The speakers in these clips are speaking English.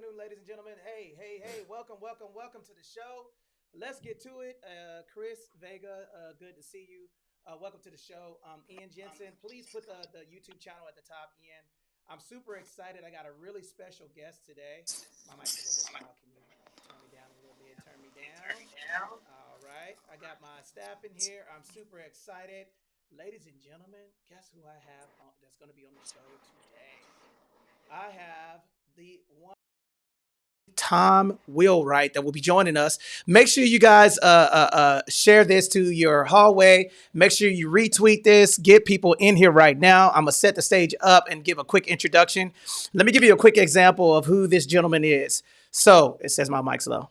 afternoon, ladies and gentlemen. Hey, welcome to the show. Let's get to it. Chris Vega, good to see you. Welcome to the show. Ian Jensen. Please put the YouTube channel at the top, Ian. I'm super excited. I got a really special guest today. My mic's a little bit loud. Can you turn me down a little bit? Turn me down. All right. I got my staff in here. I'm super excited. Ladies and gentlemen, guess who I have that's going to be on the show today? I have the one Tom Wheelwright that will be joining us. Make sure you guys share this to your hallway. Make sure you retweet this. Get people in here right now. I'm gonna set the stage up and give a quick introduction. Let me give you a quick example of who this gentleman is. So it says my mic's low.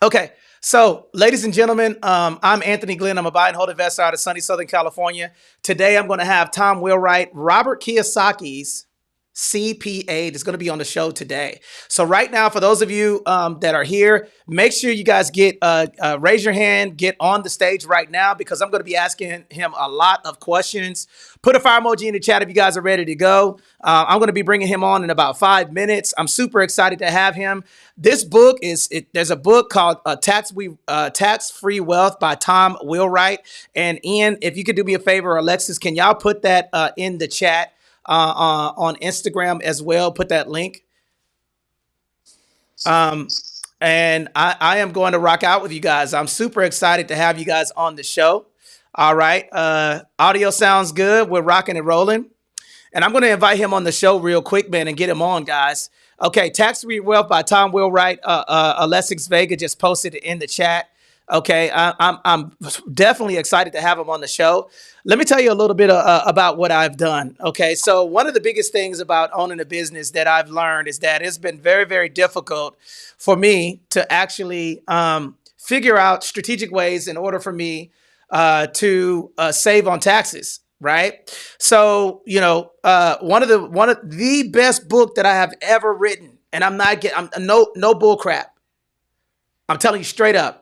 Okay. So, ladies and gentlemen, I'm Anthony Glenn. I'm a buy and hold investor out of sunny Southern California. Today, I'm going to have Tom Wheelwright, Robert Kiyosaki's CPA that's going to be on the show today. So right now, for those of you that are here, make sure you guys get raise your hand, get on the stage right now, because I'm going to be asking him a lot of questions. Put a fire emoji in the chat if you guys are ready to go. I'm going to be bringing him on in about 5 minutes. I'm super excited to have him. This book there's a book called Tax-Free Wealth by Tom Wheelwright. And Ian, if you could do me a favor, Alexis, can y'all put that in the chat? On Instagram as well. Put that link. And I am going to rock out with you guys. I'm super excited to have you guys on the show. All right. Audio sounds good. We're rocking and rolling. And I'm going to invite him on the show real quick, man, and get him on, guys. Okay. Tax-Free Wealth by Tom Wheelwright. Alexis Vega just posted it in the chat. Okay, I'm definitely excited to have him on the show. Let me tell you a little bit about what I've done. Okay, so one of the biggest things about owning a business that I've learned is that it's been very, very difficult for me to actually figure out strategic ways in order for me to save on taxes. Right. So, one of the best book that I have ever written, and I'm no bull crap. I'm telling you straight up,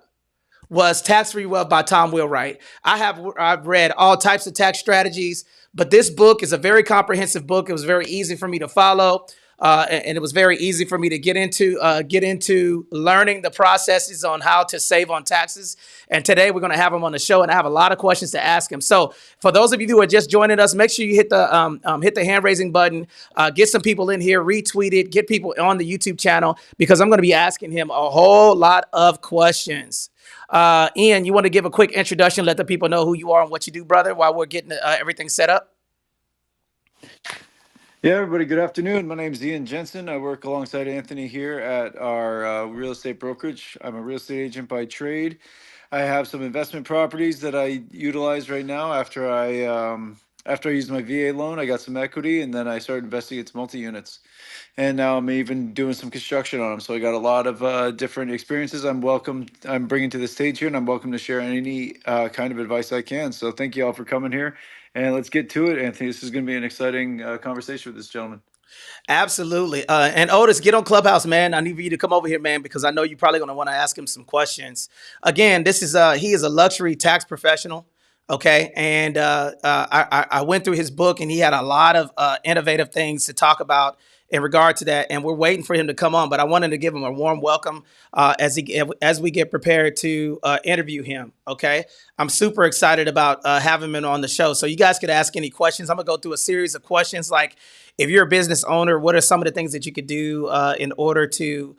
was Tax-Free Wealth by Tom Wheelwright. I've read all types of tax strategies, but this book is a very comprehensive book. It was very easy for me to follow, and it was very easy for me to get into learning the processes on how to save on taxes. And today we're going to have him on the show, and I have a lot of questions to ask him. So for those of you who are just joining us, make sure you hit the hand raising button, get some people in here, retweet it, get people on the YouTube channel, because I'm going to be asking him a whole lot of questions. Ian, you want to give a quick introduction, let the people know who you are and what you do, brother, while we're getting everything set up? Yeah, everybody, good afternoon. My name is Ian Jensen. I work alongside Anthony here at our real estate brokerage. I'm a real estate agent by trade. I have some investment properties that I utilize right now after I used my VA loan. I got some equity, and then I started investing into multi-units. And now I'm even doing some construction on them. So I got a lot of different experiences I'm bringing to the stage here, and I'm welcome to share any kind of advice I can. So thank you all for coming here, and let's get to it, Anthony. This is going to be an exciting conversation with this gentleman. Absolutely. And Otis, get on Clubhouse, man. I need for you to come over here, man, because I know you're probably going to want to ask him some questions. Again, he is a luxury tax professional. Okay. And I went through his book, and he had a lot of innovative things to talk about in regard to that. And we're waiting for him to come on, but I wanted to give him a warm welcome as we get prepared to interview him. Okay. I'm super excited about having him on the show. So you guys could ask any questions. I'm gonna go through a series of questions like, if you're a business owner, what are some of the things that you could do in order to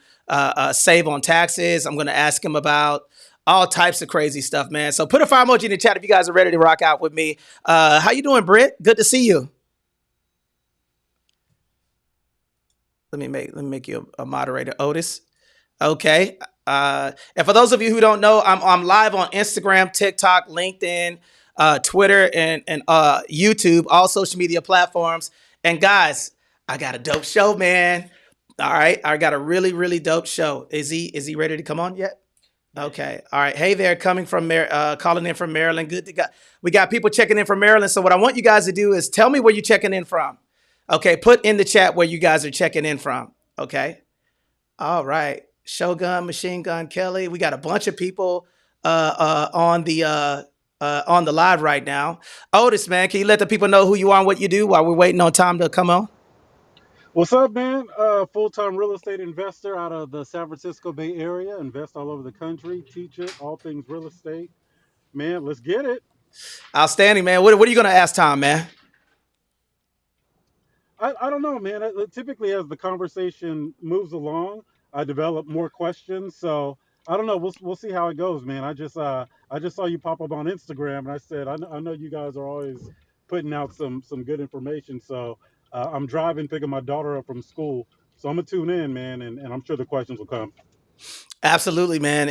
save on taxes? I'm going to ask him about all types of crazy stuff, man. So put a fire emoji in the chat if you guys are ready to rock out with me. How you doing, Britt? Good to see you. Let me make you a moderator, Otis. Okay. And for those of you who don't know, I'm live on Instagram, TikTok, LinkedIn, Twitter, and YouTube, all social media platforms. And guys, I got a dope show, man. All right. I got a really, really dope show. Is he ready to come on yet? Okay. All right. Hey there, calling in from Maryland. Good to go. We got people checking in from Maryland. So what I want you guys to do is tell me where you're checking in from. Okay. Put in the chat where you guys are checking in from. Okay. All right. Shogun, Machine Gun Kelly. We got a bunch of people on the live right now. Otis, man, can you let the people know who you are and what you do while we're waiting on Tom to come on? What's up, man? Full-time real estate investor out of the San Francisco Bay Area. Invest all over the country. Teach it all things real estate. Man, let's get it. Outstanding, man. What are you gonna ask Tom, man? I don't know, man. Typically, as the conversation moves along, I develop more questions. So I don't know. We'll see how it goes, man. I just saw you pop up on Instagram, and I said I know you guys are always putting out some good information. So I'm driving, picking my daughter up from school. So I'm gonna tune in, man, and I'm sure the questions will come. Absolutely, man.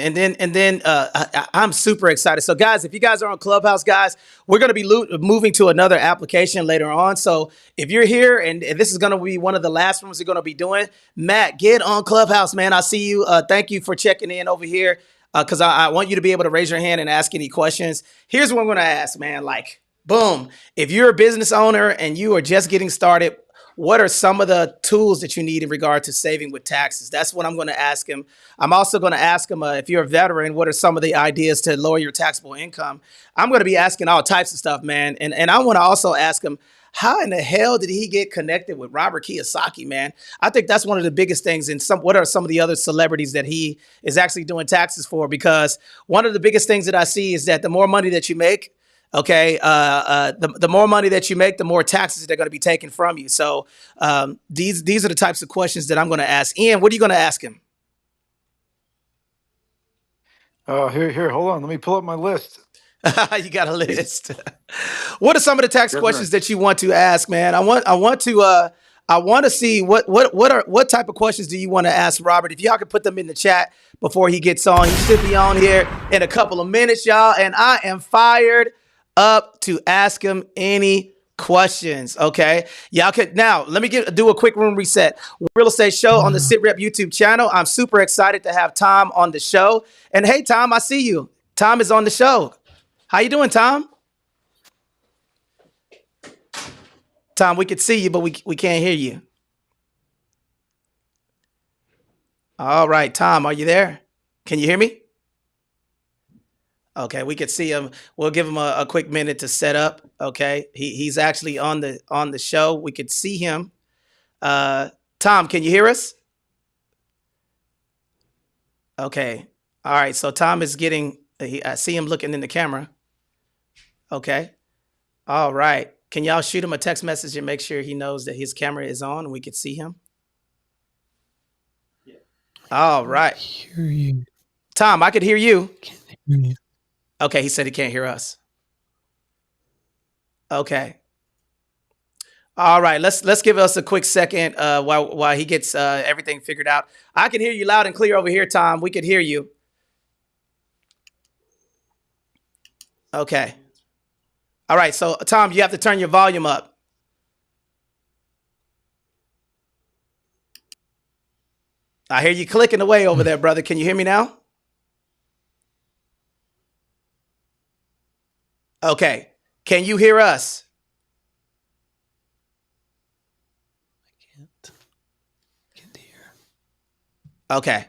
I'm super excited. So, guys, if you guys are on Clubhouse, guys, we're going to be moving to another application later on. So, if you're here and this is going to be one of the last rooms we're going to be doing, Matt, get on Clubhouse, man. I see you. Thank you for checking in over here because I want you to be able to raise your hand and ask any questions. Here's what I'm going to ask, man. Like, boom. If you're a business owner and you are just getting started, what are some of the tools that you need in regard to saving with taxes? That's what I'm going to ask him. I'm also going to ask him if you're a veteran, what are some of the ideas to lower your taxable income? I'm going to be asking all types of stuff, man. And I want to also ask him, how in the hell did he get connected with Robert Kiyosaki, man? I think that's one of the biggest things. And what are some of the other celebrities that he is actually doing taxes for? Because one of the biggest things that I see is that the more money that you make, okay, the more money that you make, the more taxes they're going to be taken from you. So these are the types of questions that I'm going to ask. Ian, what are you going to ask him? Here, hold on. Let me pull up my list. You got a list. What are some of the tax Yes, questions sir. that you want to ask, man? I want to see what type of questions do you want to ask Robert? If y'all could put them in the chat before he gets on. He should be on here in a couple of minutes, y'all. And I am fired up to ask him any questions. Okay. Y'all could now let me do a quick room reset. Real estate show on the SitRep YouTube channel. I'm super excited to have Tom on the show. And hey, Tom, I see you. Tom is on the show. How you doing, Tom? Tom, we could see you, but we can't hear you. All right, Tom, are you there? Can you hear me? Okay, we could see him. We'll give him a quick minute to set up. Okay, he's actually on the show. We could see him. Tom, can you hear us? Okay. All right. So Tom is getting. I see him looking in the camera. Okay. All right. Can y'all shoot him a text message and make sure he knows that his camera is on and we could see him? All right. Hear you. Tom, I could hear you. Can't hear you. Okay, he said he can't hear us. Okay. All right, let's give us a quick second while he gets everything figured out. I can hear you loud and clear over here, Tom. We could hear you. Okay. All right, so Tom, you have to turn your volume up. I hear you clicking away over there, brother. Can you hear me now? Okay. Can you hear us? Can't hear. Okay.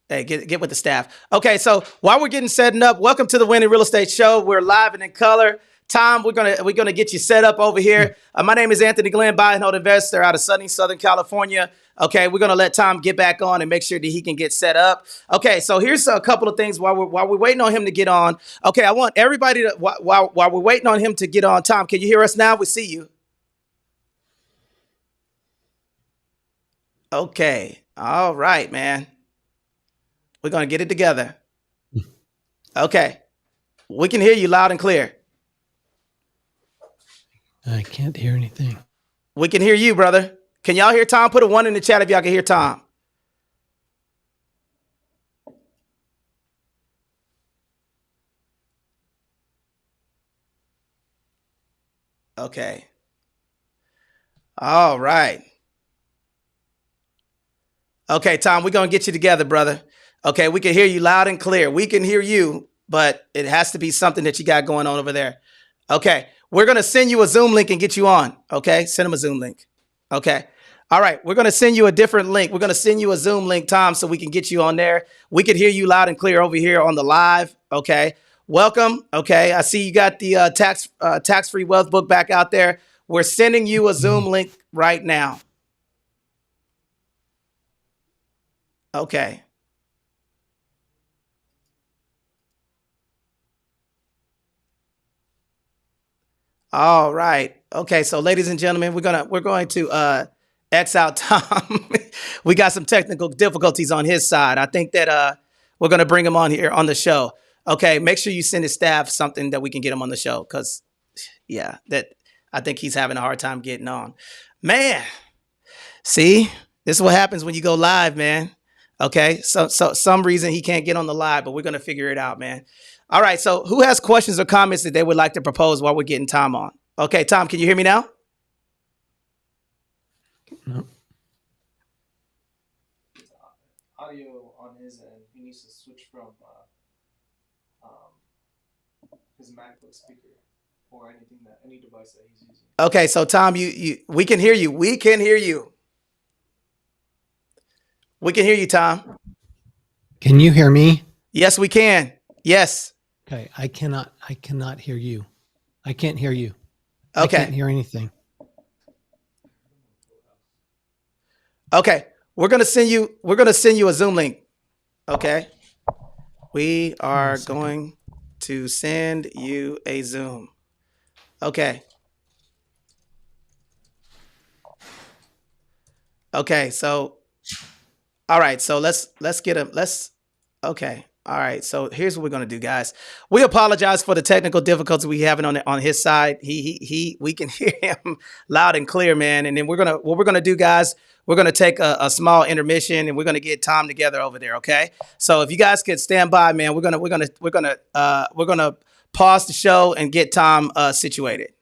Hey, get with the staff. Okay, so while we're getting setting up, welcome to the Winning Real Estate Show. We're live and in color. Tom, we're gonna get you set up over here. My name is Anthony Glenn, buy and hold investor out of sunny Southern California. Okay, we're gonna let Tom get back on and make sure that he can get set up. Okay, so here's a couple of things while we're waiting on him to get on. Okay, I want everybody to while we're waiting on him to get on. Tom, can you hear us now? We see you. Okay, all right, man. We're gonna get it together. Okay, we can hear you loud and clear. I can't hear anything. We can hear you, brother. Can y'all hear Tom? Put a 1 in the chat if y'all can hear Tom. Okay. All right. Okay, Tom, we're going to get you together, brother. Okay, we can hear you loud and clear. We can hear you, but it has to be something that you got going on over there. Okay, we're going to send you a Zoom link and get you on. Okay, send him a Zoom link. Okay. All right, we're going to send you a different link. We're going to send you a Zoom link, Tom, so we can get you on there. We can hear you loud and clear over here on the live. Okay, welcome. Okay, I see you got the tax-free wealth book back out there. We're sending you a Zoom link right now. Okay. All right. Okay. So, ladies and gentlemen, we're going to X out Tom. We got some technical difficulties on his side. I think that we're gonna bring him on here on the show. Okay. Make sure you send his staff something that we can get him on the show, because yeah, that I think he's having a hard time getting on. Man, see, this is what happens when you go live, man. Okay. So some reason he can't get on the live, but we're gonna figure it out, man. All right. So who has questions or comments that they would like to propose while we're getting Tom on? Okay, Tom, can you hear me now? No. Audio on his end. He needs to switch from his MacBook speaker or any device that he's using. Okay, so Tom, we can hear you. We can hear you. We can hear you, Tom. Can you hear me? Yes, we can. Yes. Okay. I cannot hear you. I can't hear you. Okay. I can't hear anything. Okay. We're gonna send you a Zoom link. Okay. We are going to send you a Zoom. Okay. Okay, so all right, so let's get him. Okay. All right. So here's what we're gonna do, guys. We apologize for the technical difficulties we having on his side. We can hear him loud and clear, man. And then what we're gonna do, guys, we're gonna take a small intermission and we're gonna get Tom together over there. Okay. So if you guys could stand by, man, we're gonna pause the show and get Tom situated.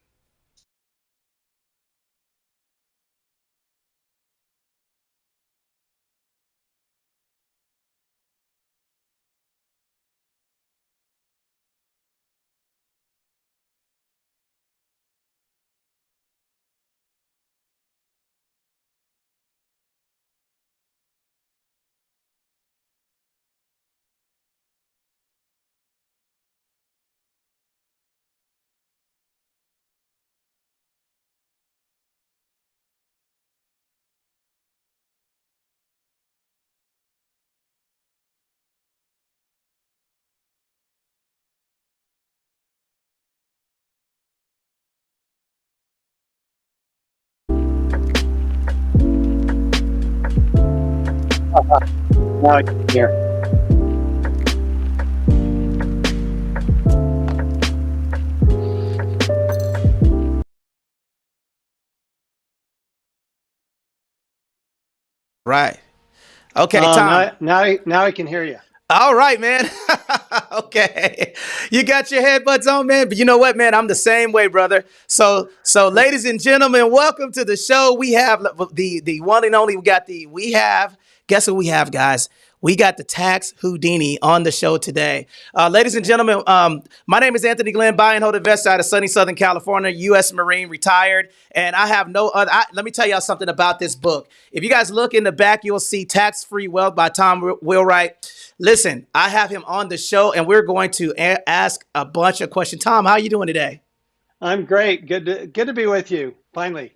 Now I can hear. Right. Okay, Tom. Now I can hear you. All right, man. Okay. You got your headbuds on, man. But you know what, man? I'm the same way, brother. So ladies and gentlemen, welcome to the show. We have the one and only, guess who we have, guys? We got the tax Houdini on the show today. Ladies and gentlemen, my name is Anthony Glenn, buy and hold investor out of sunny Southern California, U.S. Marine, retired. And I have no other. Let me tell y'all something about this book. If you guys look in the back, you'll see Tax-Free Wealth by Tom Wheelwright. Listen, I have him on the show, and we're going to ask a bunch of questions. Tom, how are you doing today? I'm great. Good to be with you. Finally.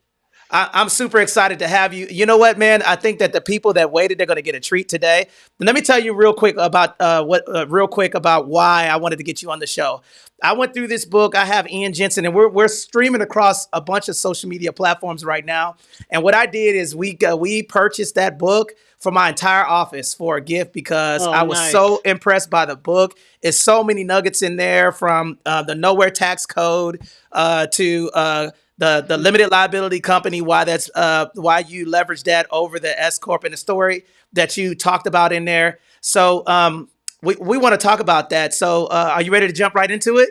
I'm super excited to have you. You know what, man? I think that the people that waited, they're going to get a treat today. Let me tell you real quick about why I wanted to get you on the show. I went through this book. I have Ian Jensen, and we're streaming across a bunch of social media platforms right now. And what I did is we purchased that book for my entire office for a gift because I was so impressed by the book. It's so many nuggets in there, from the nowhere tax code to the limited liability company, why you leverage that over the S Corp, and the story that you talked about in there. So we want to talk about that. So are you ready to jump right into it?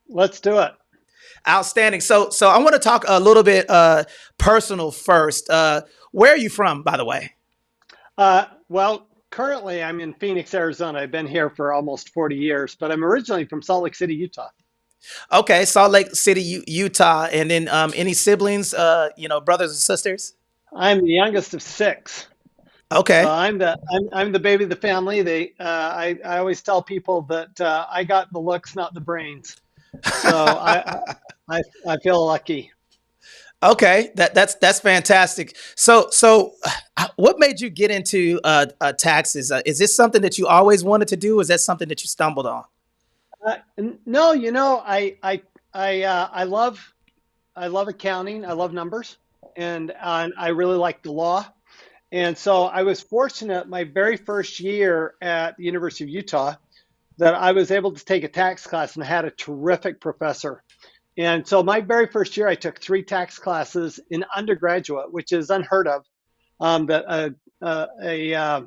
Let's do it. Outstanding. So I want to talk a little bit personal first. Where are you from, by the way? Well, currently I'm in Phoenix, Arizona. I've been here for almost 40 years, but I'm originally from Salt Lake City, Utah. Okay, Salt Lake City, Utah. And then any siblings, brothers and sisters? I'm the youngest of 6. Okay. I'm the baby of the family. I always tell people that I got the looks, not the brains. So I feel lucky. Okay, that's fantastic. What made you get into taxes? Is this something that you always wanted to do? Or is that something that you stumbled on? No, I love accounting. I love numbers, and I really like the law. And so I was fortunate my very first year at the University of Utah that I was able to take a tax class, and I had a terrific professor. And so my very first year, I took 3 tax classes in undergraduate, which is unheard of. That a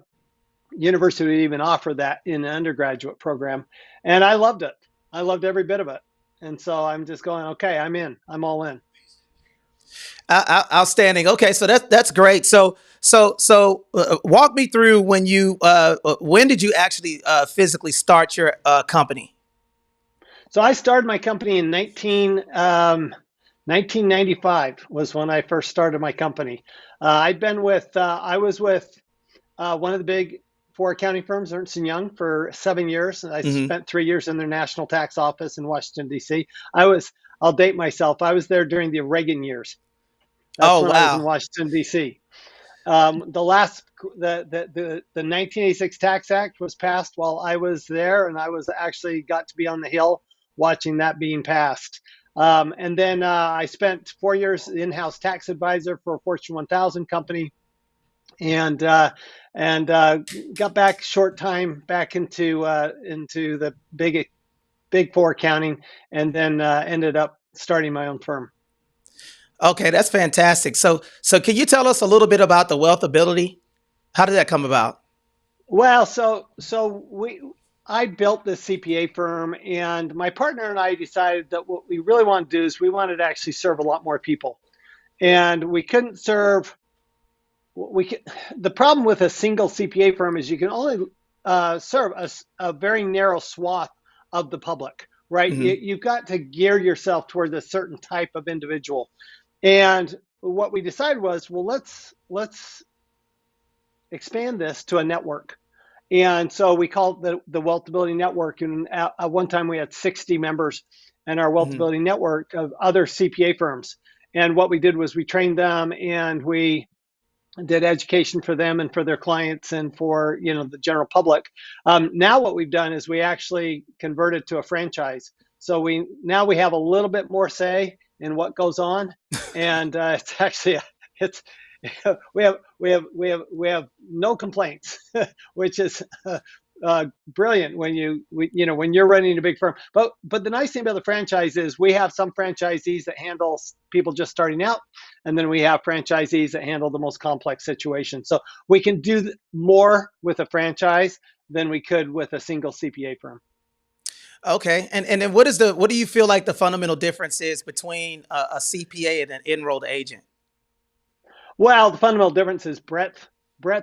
university would even offer that in an undergraduate program, and I loved it. I loved every bit of it. And so I'm just going, okay, I'm in. I'm all in. Outstanding. Okay, so that's great. Walk me through when did you actually physically start your company? So I started my company in 1995 was when I first started my company. I was with one of the big 4 accounting firms, Ernst & Young, for 7 years. I Hmm. spent 3 years in their national tax office in Washington, D.C. I'll date myself. I was there during the Reagan years. That's Oh when I was in wow. Washington, D.C. The 1986 Tax Act was passed while I was there, and I was actually got to be on the Hill watching that being passed. And then I spent 4 years in-house tax advisor for a Fortune 1000 company, and got back short time back into the big 4 accounting, and then ended up starting my own firm. Okay, that's fantastic. So can you tell us a little bit about the wealth ability? How did that come about? Well, I built this CPA firm, and my partner and I decided that what we really want to do is we wanted to actually serve a lot more people, and we couldn't serve. We could, the problem with a single CPA firm is you can only serve a very narrow swath of the public, right? Hmm. You've got to gear yourself towards a certain type of individual, and what we decided was, well, let's expand this to a network. And so we called the Wealth Ability Network. And at one time we had 60 members in our Wealth Hmm. Ability Network of other CPA firms. And what we did was we trained them, and we did education for them and for their clients and for the general public. Now what we've done is we actually converted to a franchise. So we have a little bit more say in what goes on, and it's actually it's we have no complaints, which is brilliant when you're running a big firm. But the nice thing about the franchise is we have some franchisees that handle people just starting out, and then we have franchisees that handle the most complex situations. So we can do more with a franchise than we could with a single CPA firm. Okay, and then what do you feel like the fundamental difference is between a CPA and an enrolled agent? Well, the fundamental difference is breadth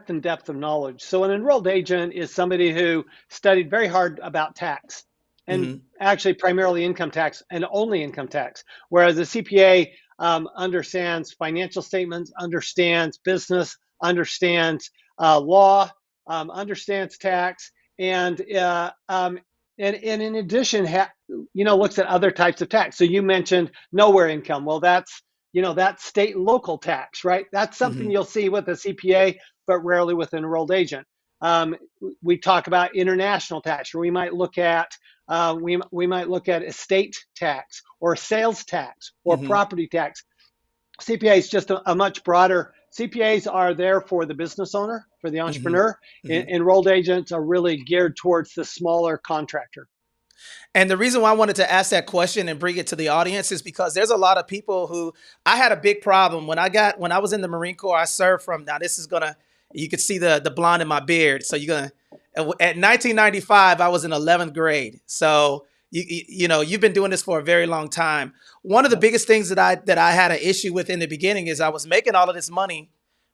and depth of knowledge. So an enrolled agent is somebody who studied very hard about tax, and Hmm. actually primarily income tax and only income tax. Whereas a CPA understands financial statements, understands business, understands law, understands tax, and in addition, looks at other types of tax. So you mentioned nowhere income. Well, that's state and local tax, right? That's something Hmm. you'll see with a CPA, but rarely with an enrolled agent. Um, we talk about international tax, or we might look at estate tax or sales tax or Hmm. property tax. CPA is just a much broader. CPAs are there for the business owner, for the Hmm. entrepreneur. Hmm. Enrolled agents are really geared towards the smaller contractor. And the reason why I wanted to ask that question and bring it to the audience is because there's a lot of people who I had a big problem when I was in the Marine Corps. I served from now. This is gonna You could see the blonde in my beard. So you're gonna at 1995 I was in 11th grade. So you've been doing this for a very long time. One of the Yep. biggest things that I had an issue with in the beginning is I was making all of this money,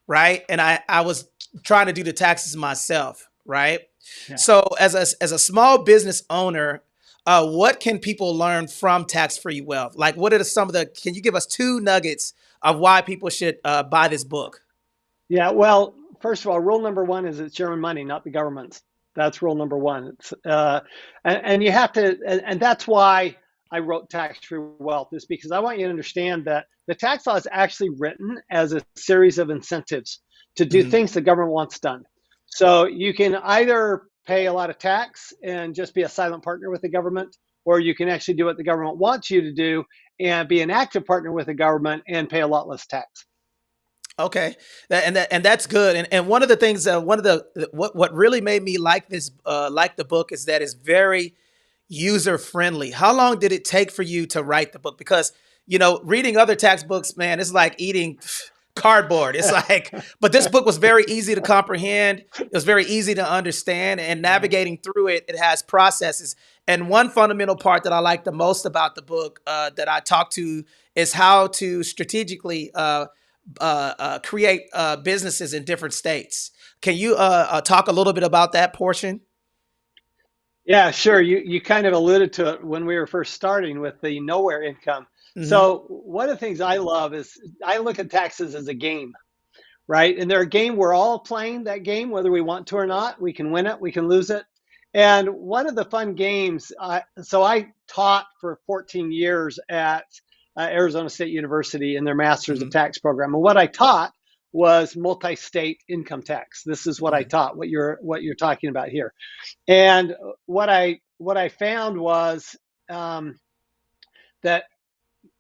right? And I was trying to do the taxes myself, right? Yeah. So as a small business owner, what can people learn from tax-free wealth? Like, can you give us 2 nuggets of why people should buy this book? Yeah, well, first of all, rule number one is it's your own money, not the government's. That's rule number one. And you have to, and that's why I wrote Tax Free Wealth is because I want you to understand that the tax law is actually written as a series of incentives to do Mm-hmm. things the government wants done. So you can either pay a lot of tax and just be a silent partner with the government, or you can actually do what the government wants you to do and be an active partner with the government and pay a lot less tax. Okay, and that's good. And one of the things, one of the what really made me like this, like the book, is that it's very user friendly. How long did it take for you to write the book? Because reading other tax books, man, it's like eating cardboard. It's like, but this book was very easy to comprehend. It was very easy to understand, and navigating through it, it has processes. And one fundamental part that I like the most about the book that I talked to is how to strategically create businesses in different states. Can you talk a little bit about that portion? Yeah, sure. You kind of alluded to it when we were first starting with the nowhere income. Hmm. So one of the things I love is I look at taxes as a game, right? And they're a game we're all playing that game, whether we want to or not. We can win it, we can lose it. And one of the fun games, so I taught for 14 years at Arizona State University in their Master's of Hmm. Tax program. And what I taught was multi-state income tax. This is what I Hmm. taught, what you're talking about here. And what I found was that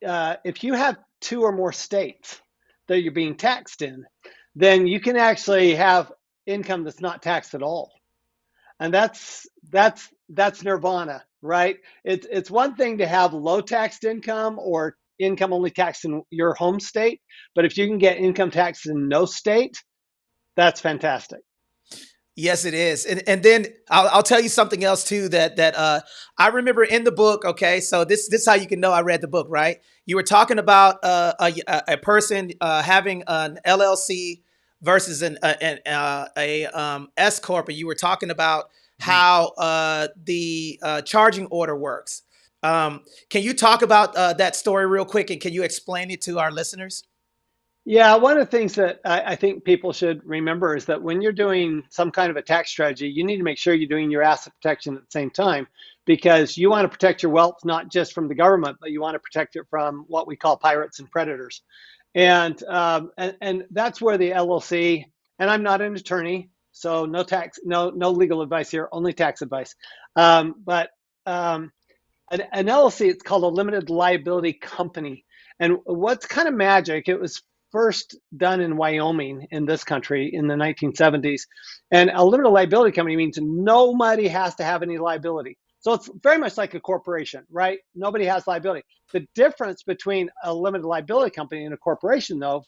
if you have two or more states that you're being taxed in, then you can actually have income that's not taxed at all, and that's nirvana, right? It's one thing to have low taxed income or income only taxed in your home state, but if you can get income taxed in no state, that's fantastic. Yes, it is. And then I'll tell you something else too that I remember in the book. Okay, so this is how you can know I read the book, right? You were talking about a person having an LLC versus a S corp, and you were talking about how the charging order works. Can you talk about that story real quick, and can you explain it to our listeners? Yeah, one of the things that I think people should remember is that when you're doing some kind of a tax strategy, you need to make sure you're doing your asset protection at the same time, because you want to protect your wealth not just from the government, but you want to protect it from what we call pirates and predators. And that's where the LLC, and I'm not an attorney, so no tax, no legal advice here, only tax advice. But an LLC, it's called a limited liability company. And what's kind of magic, it was first done in Wyoming in this country in the 1970s. And a limited liability company means nobody has to have any liability. So it's very much like a corporation, right? Nobody has liability. The difference between a limited liability company and a corporation, though,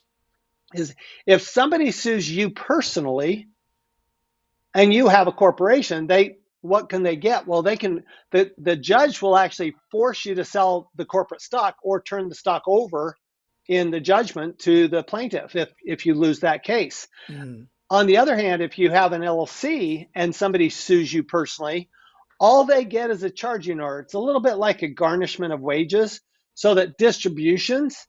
is if somebody sues you personally, and you have a corporation, what can they get? Well, the judge will actually force you to sell the corporate stock or turn the stock over in the judgment to the plaintiff if you lose that case. Mm. On the other hand, if you have an LLC and somebody sues you personally, all they get is a charging order. It's a little bit like a garnishment of wages, so that distributions,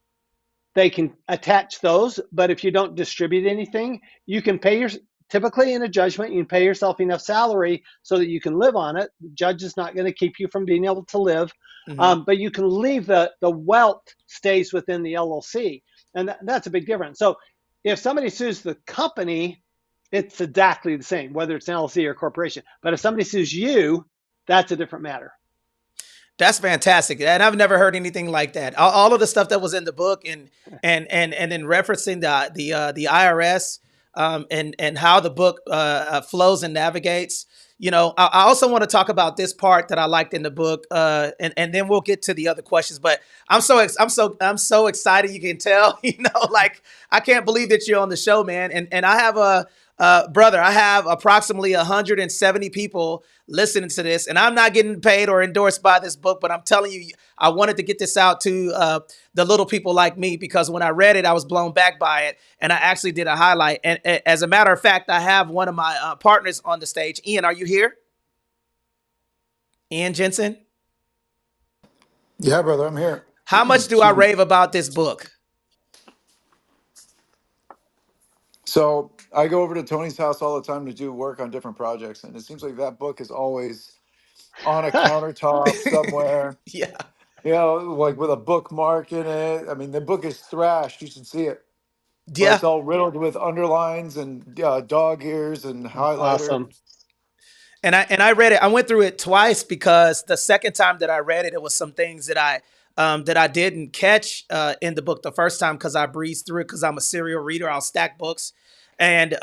they can attach those, but if you don't distribute anything, you can pay typically in a judgment, you can pay yourself enough salary so that you can live on it. The judge is not going to keep you from being able to live, Hmm. but you can leave the wealth stays within the LLC, and that's a big difference. So if somebody sues the company, it's exactly the same, whether it's an LLC or a corporation. But if somebody sues you, that's a different matter. That's fantastic, and I've never heard anything like that. All of the stuff that was in the book, and then referencing the IRS, and how the book flows and navigates. I also want to talk about this part that I liked in the book, and then we'll get to the other questions. But I'm so excited. You can tell, like I can't believe that you're on the show, man. And I have brother, I have approximately 170 people listening to this, and I'm not getting paid or endorsed by this book, but I'm telling you, I wanted to get this out to the little people like me, because when I read it, I was blown back by it, and I actually did a highlight. And as a matter of fact, I have one of my partners on the stage. Ian, are you here? Ian Jensen? Yeah, brother, I'm here. How much do I Excuse me. rave about this book? So I go over to Tony's house all the time to do work on different projects, and it seems like that book is always on a countertop somewhere. Yeah. You know, like with a bookmark in it. I mean, the book is thrashed. You should see it. But Yeah. it's all riddled with underlines and dog ears and highlighter. Awesome. And I read it. I went through it twice because the second time that I read it, it was some things that I didn't catch in the book the first time because I breezed through it because I'm a serial reader. I'll stack books, and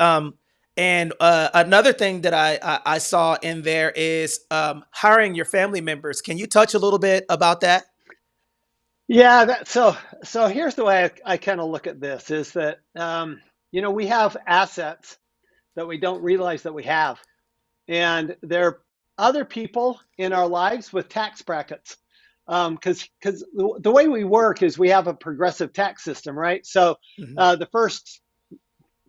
another thing that I saw in there is hiring your family members. Can you touch a little bit about that? Yeah, so here's the way I kind of look at this is that we have assets that we don't realize that we have. And there are other people in our lives with tax brackets. Because the way we work is we have a progressive tax system, right? So Hmm. the first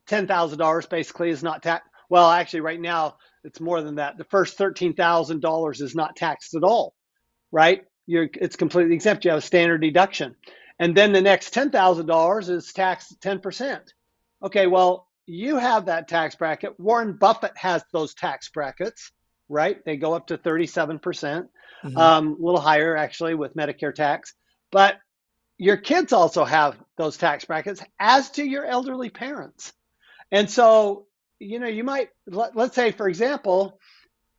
$10,000 basically is not taxed. Well, actually, right now it's more than that. The first $13,000 is not taxed at all, right? It's completely exempt. You have a standard deduction. And then the next $10,000 is taxed at 10%. Okay, well, you have that tax bracket. Warren Buffett has those tax brackets, right? They go up to 37%, Hmm. a little higher actually with Medicare tax. But your kids also have those tax brackets, as do your elderly parents. And so, you might, let's say, for example,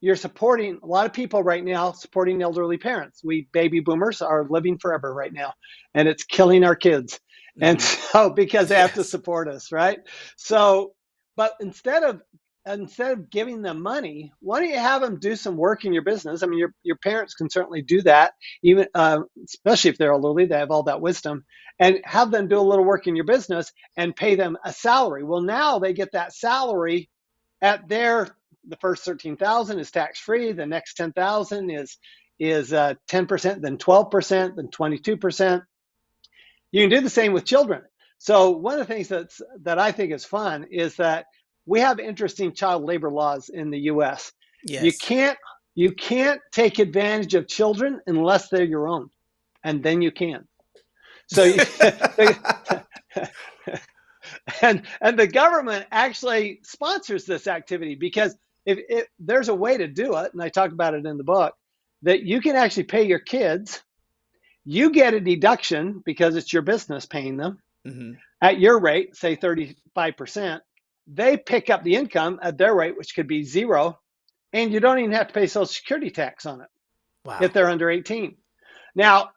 you're supporting a lot of people right now supporting elderly parents. We baby boomers are living forever right now, and it's killing our kids. And Hmm. so because they have to Yes. support us, right? So, but instead of giving them money, why don't you have them do some work in your business? I mean, your parents can certainly do that, even especially if they're elderly, they have all that wisdom, and have them do a little work in your business and pay them a salary. Well, now they get that salary at the first 13,000 is tax free. The next 10,000 is 10%, then 12%, then 22%. You can do the same with children. So one of the things that I think is fun is that we have interesting child labor laws in the U.S. You Yes. can't you can't take advantage of children unless they're your own, and then you can. So and the government actually sponsors this activity because if there's a way to do it, and I talk about it in the book, that you can actually pay your kids, you get a deduction because it's your business paying them Hmm. at your rate, say 35%. They pick up the income at their rate, which could be zero, and you don't even have to pay Social Security tax on it if Wow. they're under 18. Now,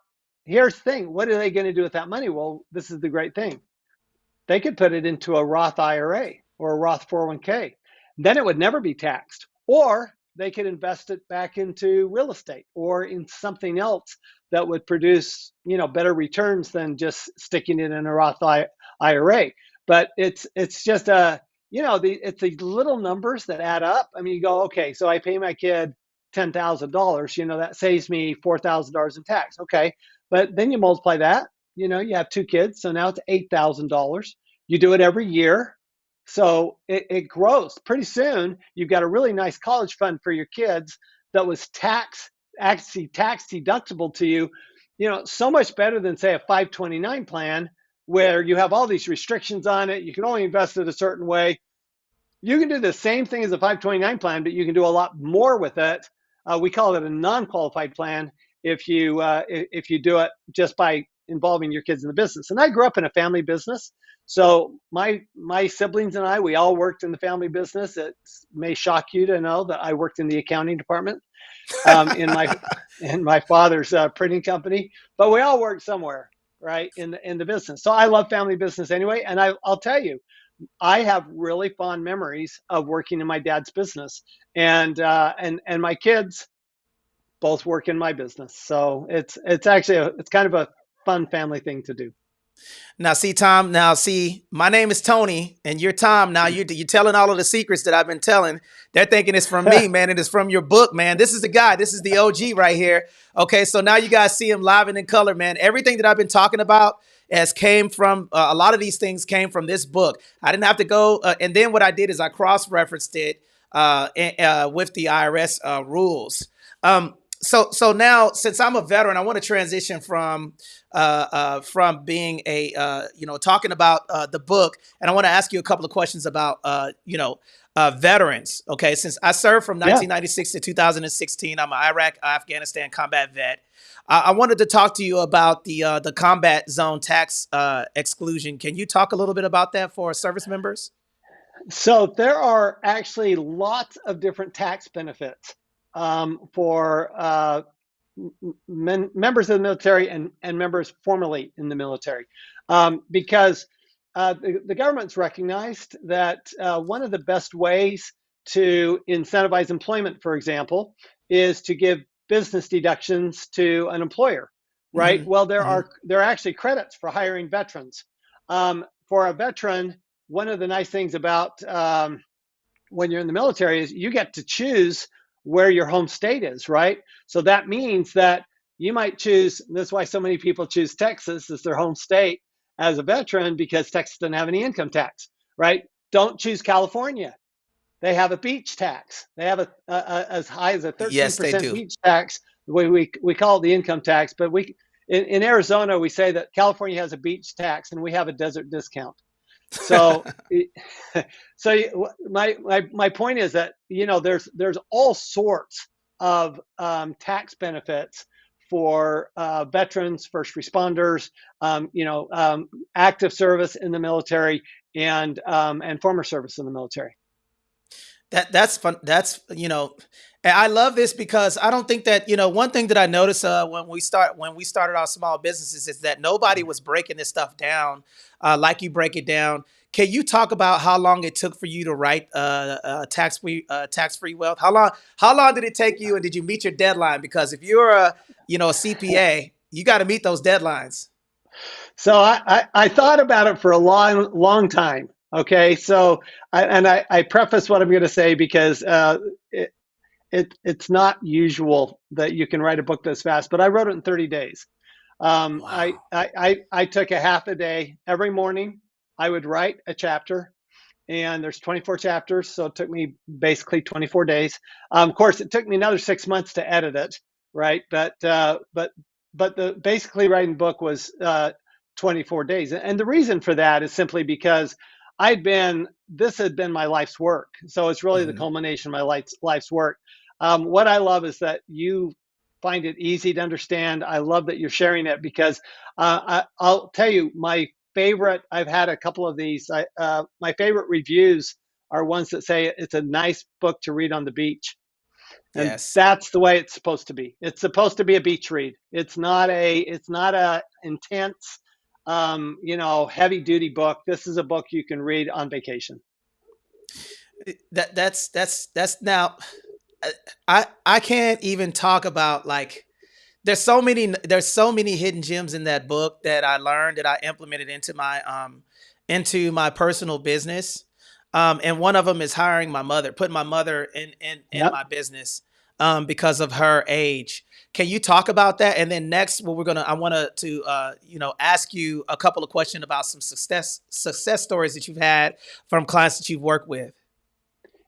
here's the thing: what are they going to do with that money? Well, this is the great thing. They could put it into a Roth IRA or a Roth 401k. Then it would never be taxed. Or they could invest it back into real estate or in something else that would produce, better returns than just sticking it in a Roth IRA. But it's just it's the little numbers that add up. I mean, you go, okay, so I pay my kid $10,000. That saves me $4,000 in tax. Okay, but then you multiply that. You have two kids, so now it's $8,000. You do it every year, so it grows. Pretty soon, you've got a really nice college fund for your kids that was actually tax deductible to you. So much better than say a 529 plan where you have all these restrictions on it. You can only invest it a certain way. You can do the same thing as a 529 plan, but you can do a lot more with it. We call it a non-qualified plan if you do it just by involving your kids in the business. And I grew up in a family business, so my siblings and we all worked in the family business. It may shock you to know that I worked in the accounting department in my father's printing company, but we all worked somewhere, right, in the business. So I love family business anyway, and I'll tell you, I have really fond memories of working in my dad's business, and my kids both work in my business. So it's actually it's kind of a fun family thing to do. Now, see, Tom. Now, see, my name is Tony, and you're Tom. Now, you're telling all of the secrets that I've been telling. They're thinking it's from me, man. It is from your book, man. This is the guy. This is the OG right here. Okay, so now you guys see him live and in color, man. Everything that I've been talking about has came from a lot of these things came from this book. I didn't have to go, and then what I did is I cross-referenced it with the IRS rules. So now, since I'm a veteran, I want to transition from being a talking about the book, and I want to ask you a couple of questions about veterans. Okay, since I served from Yeah. 1996 to 2016, I'm an Iraq, Afghanistan combat vet. I wanted to talk to you about the combat zone tax exclusion. Can you talk a little bit about that for service members? So there are actually lots of different tax benefits for members of the military and members formerly in the military, because the government's recognized that one of the best ways to incentivize employment, for example, is to give business deductions to an employer, right? Mm-hmm. Well, Mm-hmm. there are actually credits for hiring veterans. For a veteran, one of the nice things about when you're in the military is you get to choose where your home state is, right? So that means that you might choose, that's why so many people choose Texas as their home state as a veteran, because Texas doesn't have any income tax, right? Don't choose California. They have a beach tax. They have as high as a Yes, they 13% do. beach tax. We call it the income tax, but in Arizona, we say that California has a beach tax and we have a desert discount. So, so my point is that there's all sorts of tax benefits for veterans, first responders, active service in the military, and former service in the military. That's fun. And I love this because I don't think that one thing that I noticed when we started our small businesses is that nobody was breaking this stuff down like you break it down. Can you talk about how long it took for you to write tax free wealth? How long did it take you, and did you meet your deadline? Because if you're a CPA, you got to meet those deadlines. So I thought about it for a long time. Okay, so I preface what I'm going to say because it's not usual that you can write a book this fast, but I wrote it in 30 days. Wow. I took a half a day every morning. I would write a chapter, and there's 24 chapters, so it took me basically 24 days. Of course, it took me another 6 months to edit it, right? But the basically writing book was 24 days, and the reason for that is simply because this had been my life's work, so it's really the Mhm. culmination of my life's work. What I love is that you find it easy to understand. I love that you're sharing it because I'll tell you I've had a couple of these. My favorite reviews are ones that say it's a nice book to read on the beach. And Yes. that's the way it's supposed to be. It's supposed to be a beach read. It's not a intense, heavy duty book. This is a book you can read on vacation. That's now. I can't even talk about like there's so many hidden gems in that book that I learned that I implemented into my personal business. And one of them is hiring my mother, putting my mother in Yep. my business because of her age. Can you talk about that? And then next, I want to ask you a couple of questions about some success stories that you've had from clients that you've worked with.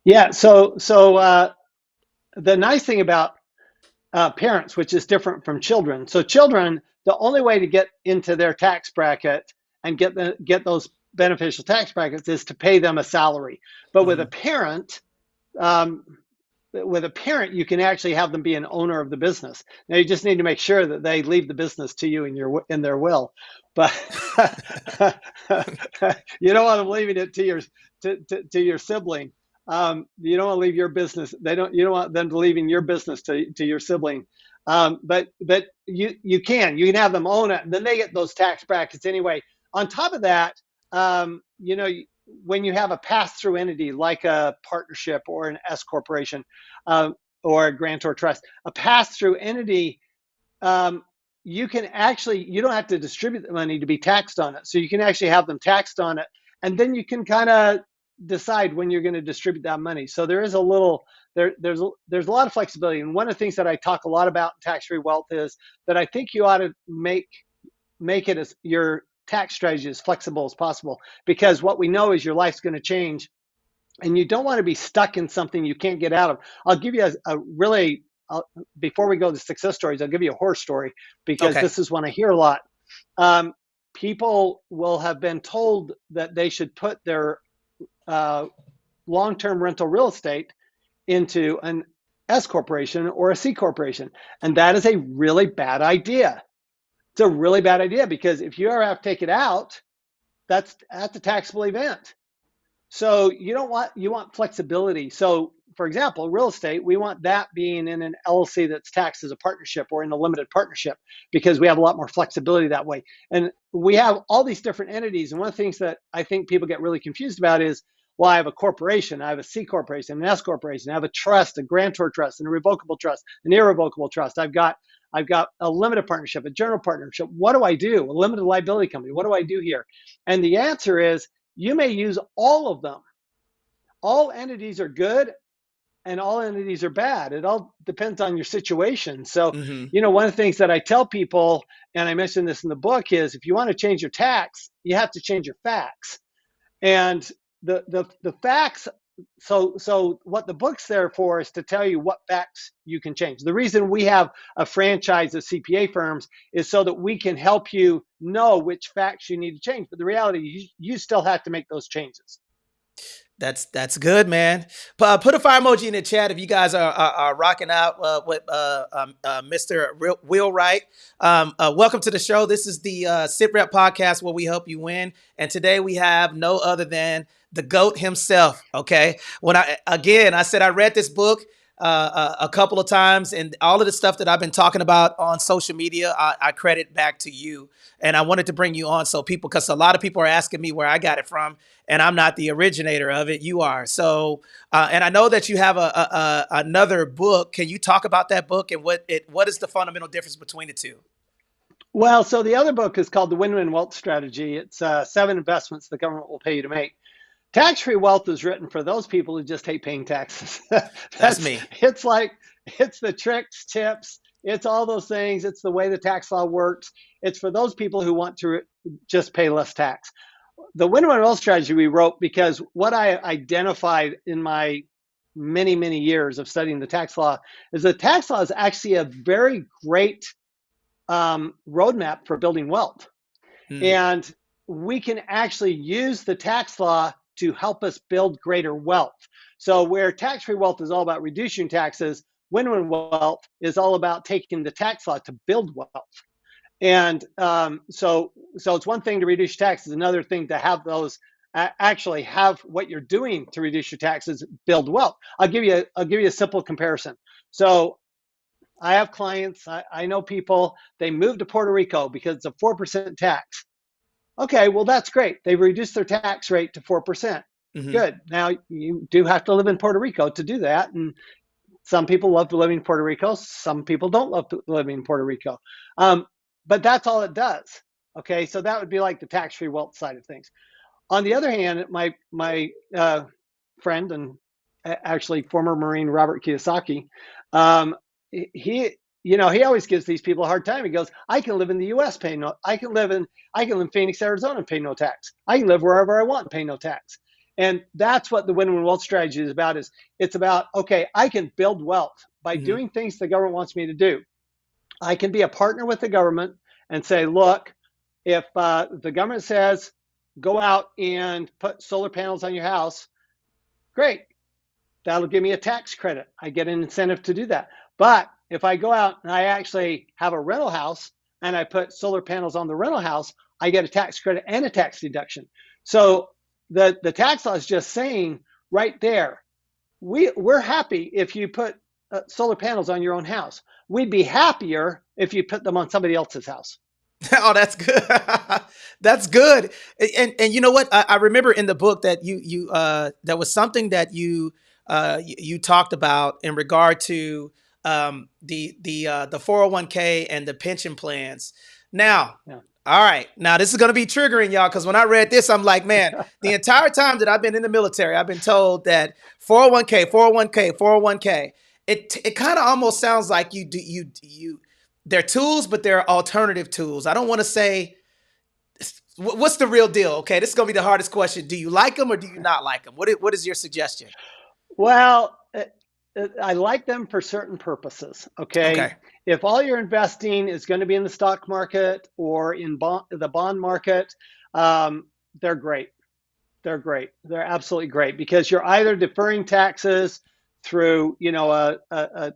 Yeah. So the nice thing about parents, which is different from children. So children, the only way to get into their tax bracket and get those beneficial tax brackets is to pay them a salary. But Mhm. um, with a parent, you can actually have them be an owner of the business. Now you just need to make sure that they leave the business to you in their will, but you don't want them leaving it to your sibling. You don't want to leave your business. You don't want them to leaving your business to your sibling. But you can have them own it, and then they get those tax brackets anyway. On top of that, when you have a pass-through entity like a partnership or an S corporation uh, or a grantor trust, a pass-through entity, um, you don't have to distribute the money to be taxed on it. So you can actually have them taxed on it, and then you can kind of decide when you're going to distribute that money. So there is a little there's a lot of flexibility. And one of the things that I talk a lot about in tax-free wealth is that I think you ought to make it as your tax strategy as flexible as possible, because what we know is your life's going to change and you don't want to be stuck in something you can't get out of. I'll give you a really, before we go to success stories, I'll give you a horror story because Okay. this is one I hear a lot. People will have been told that they should put their long-term rental real estate into an S corporation or a C corporation. And that is a really bad idea. It's a really bad idea because if you ever have to take it out, that's a taxable event. So you want flexibility. So for example, real estate, we want that being in an LLC that's taxed as a partnership or in a limited partnership because we have a lot more flexibility that way. And we have all these different entities. And one of the things that I think people get really confused about is, well, I have a corporation, I have a C corporation, an S corporation, I have a trust, a grantor trust, and a revocable trust, an irrevocable trust. I've got a limited partnership, a general partnership. What do I do? A limited liability company. What do I do here? And the answer is you may use all of them. All entities are good and all entities are bad. It all depends on your situation. So, one of the things that I tell people, and I mentioned this in the book, is if you want to change your tax, you have to change your facts. And the facts, so what the book's there for is to tell you what facts you can change. The reason we have a franchise of CPA firms is so that we can help you know which facts you need to change. But the reality is you still have to make those changes. That's good, man. Put a fire emoji in the chat if you guys are rocking out with Mr. Wheelwright. Welcome to the show. This is the SitRep podcast where we help you win. And today we have no other than the GOAT himself. Okay. When I said I read this book a couple of times, and all of the stuff that I've been talking about on social media, I credit back to you. And I wanted to bring you on because a lot of people are asking me where I got it from, and I'm not the originator of it. You are. So, and I know that you have another book. Can you talk about that book and what is the fundamental difference between the two? Well, so the other book is called The Win-Win Wealth Strategy. It's 7 investments the government will pay you to make. Tax-free wealth is written for those people who just hate paying taxes. That's me. It's the tricks, tips, it's all those things. It's the way the tax law works. It's for those people who want to just pay less tax. The Win-Win Wealth Strategy we wrote because what I identified in my many, many years of studying the tax law is the tax law is actually a very great roadmap for building wealth. And we can actually use the tax law to help us build greater wealth. So where tax-free wealth is all about reducing taxes, win-win wealth is all about taking the tax law to build wealth. And so it's one thing to reduce taxes, another thing to have those actually have what you're doing to reduce your taxes build wealth. I'll give you a simple comparison. So I have clients, I know people, they moved to Puerto Rico because it's a 4% tax. Okay, well, that's great. They've reduced their tax rate to 4%. Good. Now, you do have to live in Puerto Rico to do that. And some people love to live in Puerto Rico. Some people don't love to live in Puerto Rico. But that's all it does. Okay, so that would be like the tax-free wealth side of things. On the other hand, my friend and actually former Marine Robert Kiyosaki, he always gives these people a hard time. He goes, I can live in the U.S. I can live in Phoenix, Arizona and pay no tax. I can live wherever I want and pay no tax. And that's what the win-win wealth strategy is about. It's about, okay, I can build wealth by doing things the government wants me to do. I can be a partner with the government and say, look, if the government says, go out and put solar panels on your house, great. That'll give me a tax credit. I get an incentive to do that. But if I go out and I actually have a rental house and I put solar panels on the rental house, I get a tax credit and a tax deduction. So the tax law is just saying right there, we're happy if you put solar panels on your own house. We'd be happier if you put them on somebody else's house. Oh, that's good. That's good. And you know what? I remember in the book that you there was something that you talked about in regard to the 401k and the pension plans. Now, all right. Now this is going to be triggering y'all because when I read this, I'm like, man, the entire time that I've been in the military, I've been told that 401k. It kind of almost sounds like they're tools, but they're alternative tools. I don't want to say what's the real deal. Okay, this is gonna be the hardest question. Do you like them or do you not like them? What is your suggestion? Well, I like them for certain purposes. Okay. If all you're investing is going to be in the stock market or in the bond market, they're great. They're great. They're absolutely great because you're either deferring taxes through, a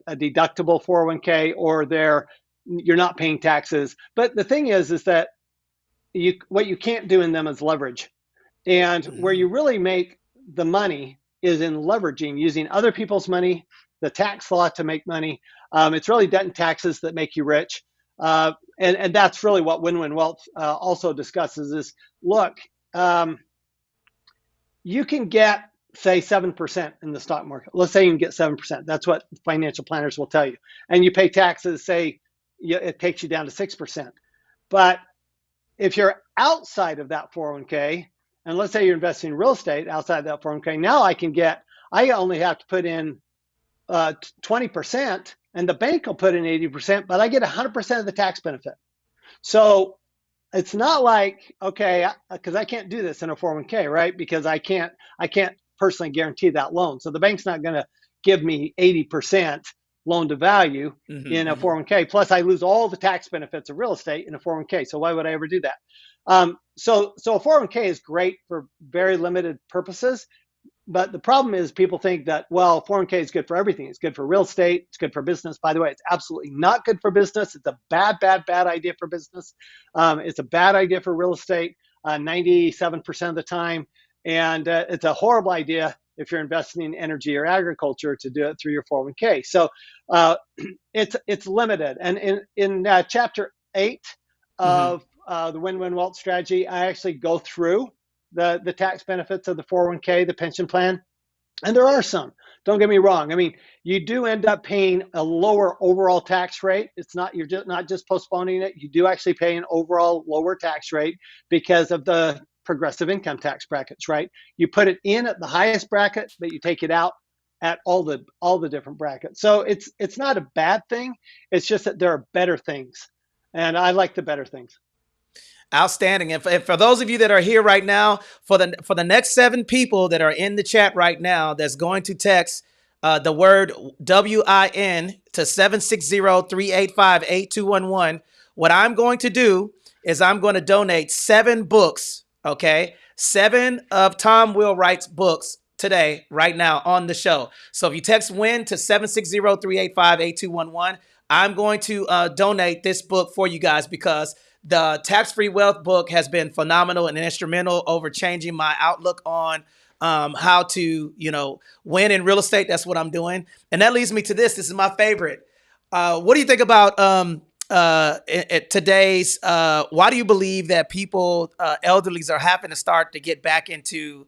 deductible 401k, or you're not paying taxes. But the thing is that what you can't do in them is leverage. And where you really make the money is in leveraging, using other people's money, the tax law to make money. It's really debt and taxes that make you rich. And that's really what Win-Win Wealth also discusses is, look, you can get, say, 7% in the stock market. Let's say you can get 7%. That's what financial planners will tell you. And you pay taxes, say, it takes you down to 6%. But if you're outside of that 401k, and let's say you're investing in real estate outside of that 401k, now I only have to put in 20%, and the bank will put in 80%, but I get 100% of the tax benefit. So it's not like, okay, because I can't do this in a 401k, right? Because I can't personally guarantee that loan. So the bank's not going to give me 80% loan to value in a 401k. Plus, I lose all the tax benefits of real estate in a 401k. So why would I ever do that? So a 401k is great for very limited purposes. But the problem is people think that, well, 401k is good for everything. It's good for real estate. It's good for business. By the way, it's absolutely not good for business. It's a bad idea for business. It's a bad idea for real estate 97% of the time. And it's a horrible idea if you're investing in energy or agriculture to do it through your 401k. So it's limited. And in chapter 8 of the Win-Win Wealth Strategy, I actually go through the tax benefits of the 401k, the pension plan. And there are some, don't get me wrong. I mean, you do end up paying a lower overall tax rate. You're just not just postponing it. You do actually pay an overall lower tax rate because of the progressive income tax brackets, right? You put it in at the highest bracket, but you take it out at all the different brackets. So it's not a bad thing. It's just that there are better things. And I like the better things. Outstanding. And for those of you that are here right now, for the next 7 people that are in the chat right now, that's going to text the word WIN to 760-385-8211. What I'm going to do is I'm going to donate 7 books, okay? 7 of Tom Wheelwright's books today, right now on the show. So if you text WIN to 760-385-8211, I'm going to donate this book for you guys because the Tax-Free Wealth book has been phenomenal and instrumental over changing my outlook on how to, win in real estate. That's what I'm doing. And that leads me to this. This is my favorite. What do you think about today's, why do you believe that people, elderlies are having to start to get back into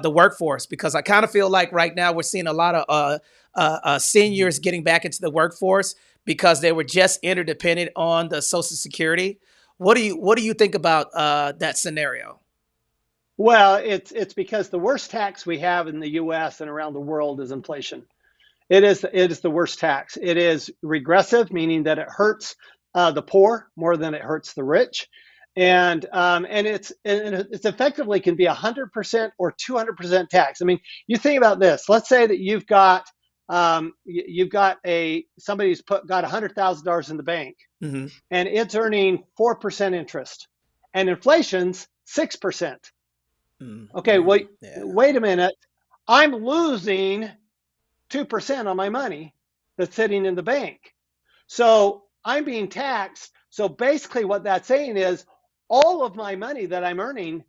the workforce? Because I kind of feel like right now we're seeing a lot of seniors getting back into the workforce because they were just interdependent on the Social Security. What do you think about that scenario? Well, it's because the worst tax we have in the U.S. and around the world is inflation. It is the worst tax. It is regressive, meaning that it hurts the poor more than it hurts the rich, and it's effectively can be 100% or 200% tax. I mean, you think about this. Let's say that you've got somebody's got $100,000 in the bank, and it's earning 4% interest, and inflation's 6%. Okay, wait a minute. I'm losing 2% on my money that's sitting in the bank. So I'm being taxed. So basically what that's saying is all of my money that I'm earning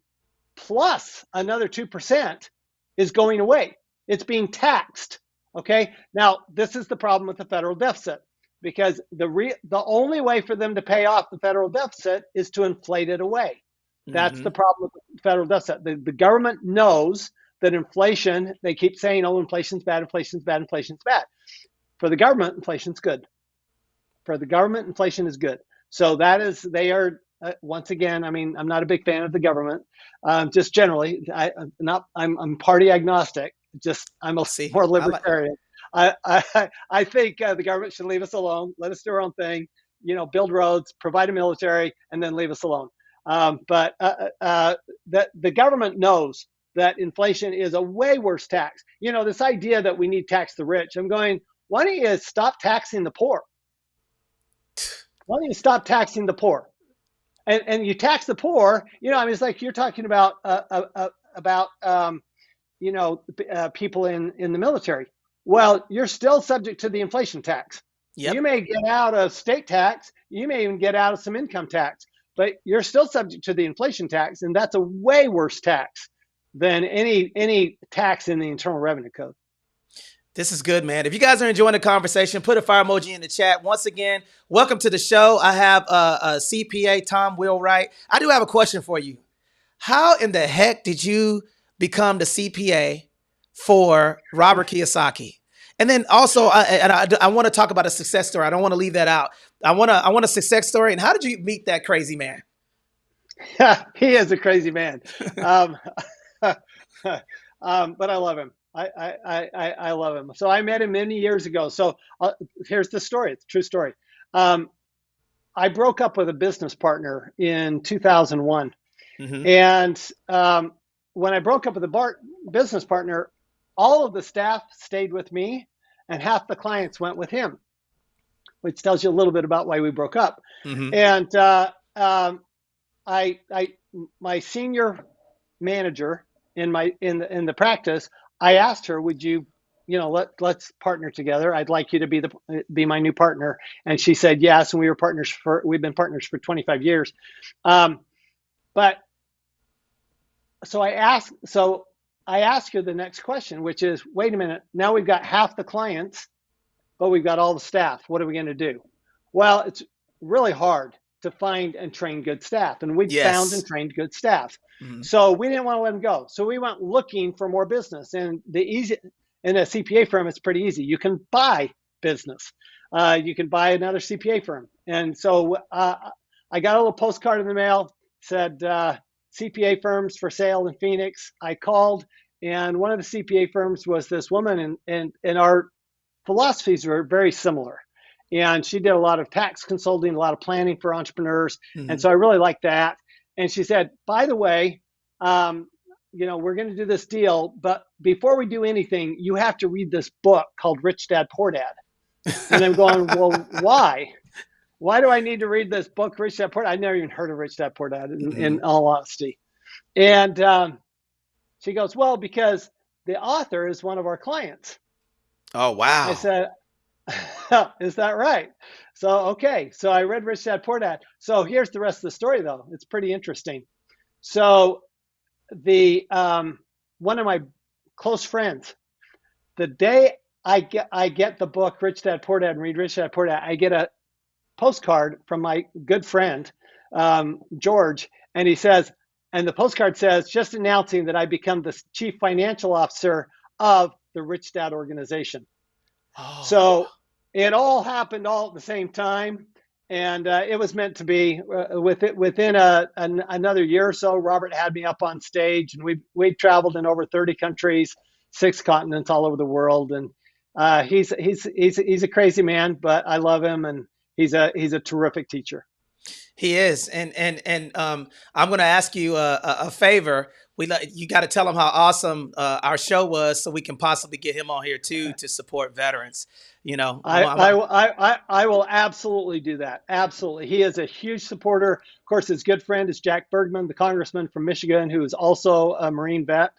plus another 2% is going away. It's being taxed. Okay. Now, this is the problem with the federal deficit because the only way for them to pay off the federal deficit is to inflate it away. That's the problem with the federal deficit. The government knows that inflation, they keep saying, oh, inflation's bad, inflation's bad, inflation's bad. For the government, inflation's good. For the government, inflation is good. So they are, once again, I mean, I'm not a big fan of the government. Just generally, I'm party agnostic. Just I'm more libertarian. I think the government should leave us alone. Let us do our own thing. Build roads, provide a military, and then leave us alone. But the government knows that inflation is a way worse tax. This idea that we need to tax the rich. I'm going, why don't you stop taxing the poor? Why don't you stop taxing the poor? And you tax the poor, it's like you're talking about people in the military. Well, you're still subject to the inflation tax. Yep. You may get out of state tax. You may even get out of some income tax, but you're still subject to the inflation tax, and that's a way worse tax than any tax in the Internal Revenue Code. This is good, man. If you guys are enjoying the conversation, put a fire emoji in the chat. Once again, welcome to the show. I have a CPA, Tom Wheelwright. I do have a question for you. How in the heck did you become the CPA for Robert Kiyosaki? And then also, I want to talk about a success story. I don't want to leave that out. I want a success story. And how did you meet that crazy man? He is a crazy man, but I love him. I love him. So I met him many years ago. So here's the story. It's a true story. I broke up with a business partner in 2001. Mm-hmm. And when I broke up with a business partner, all of the staff stayed with me and half the clients went with him, which tells you a little bit about why we broke up. Mm-hmm. And my senior manager in the practice, I asked her, would you, let's partner together. I'd like you to be my new partner. And she said yes. And we've been partners for 25 years. But so I asked her the next question, which is, wait a minute, now we've got half the clients, but we've got all the staff. What are we going to do? Well, it's really hard to find and train good staff. And we found and trained good staff. Mm-hmm. So we didn't want to let them go. So we went looking for more business. And in a CPA firm, it's pretty easy. You can buy business. You can buy another CPA firm. And so I got a little postcard in the mail, said CPA firms for sale in Phoenix. I called, and one of the CPA firms was this woman, and our philosophies were very similar. And she did a lot of tax consulting, a lot of planning for entrepreneurs. Mm-hmm. And so I really liked that. And she said, by the way, we're going to do this deal, but before we do anything, you have to read this book called Rich Dad, Poor Dad. And I'm going, well, why? Why do I need to read this book, Rich Dad, Poor Dad? I'd never even heard of Rich Dad, Poor Dad, in all honesty. And she goes, well, because the author is one of our clients. Oh, wow. I said, is that right? So, okay. So I read Rich Dad, Poor Dad. So here's the rest of the story, though. It's pretty interesting. So one of my close friends, the day I get the book Rich Dad, Poor Dad and read Rich Dad, Poor Dad, I get a postcard from my good friend, George. And he says, and the postcard says, just announcing that I become the chief financial officer of the Rich Dad organization. Oh. So it all happened all at the same time. And it was meant to be. Within another year or so, Robert had me up on stage, and we traveled in over 30 countries, 6 continents, all over the world. And he's a crazy man, but I love him, and he's a terrific teacher. He is, and I'm going to ask you a favor. You got to tell him how awesome our show was, so we can possibly get him on here too to support veterans. I will absolutely do that. Absolutely, he is a huge supporter. Of course, his good friend is Jack Bergman, the congressman from Michigan, who is also a Marine vet,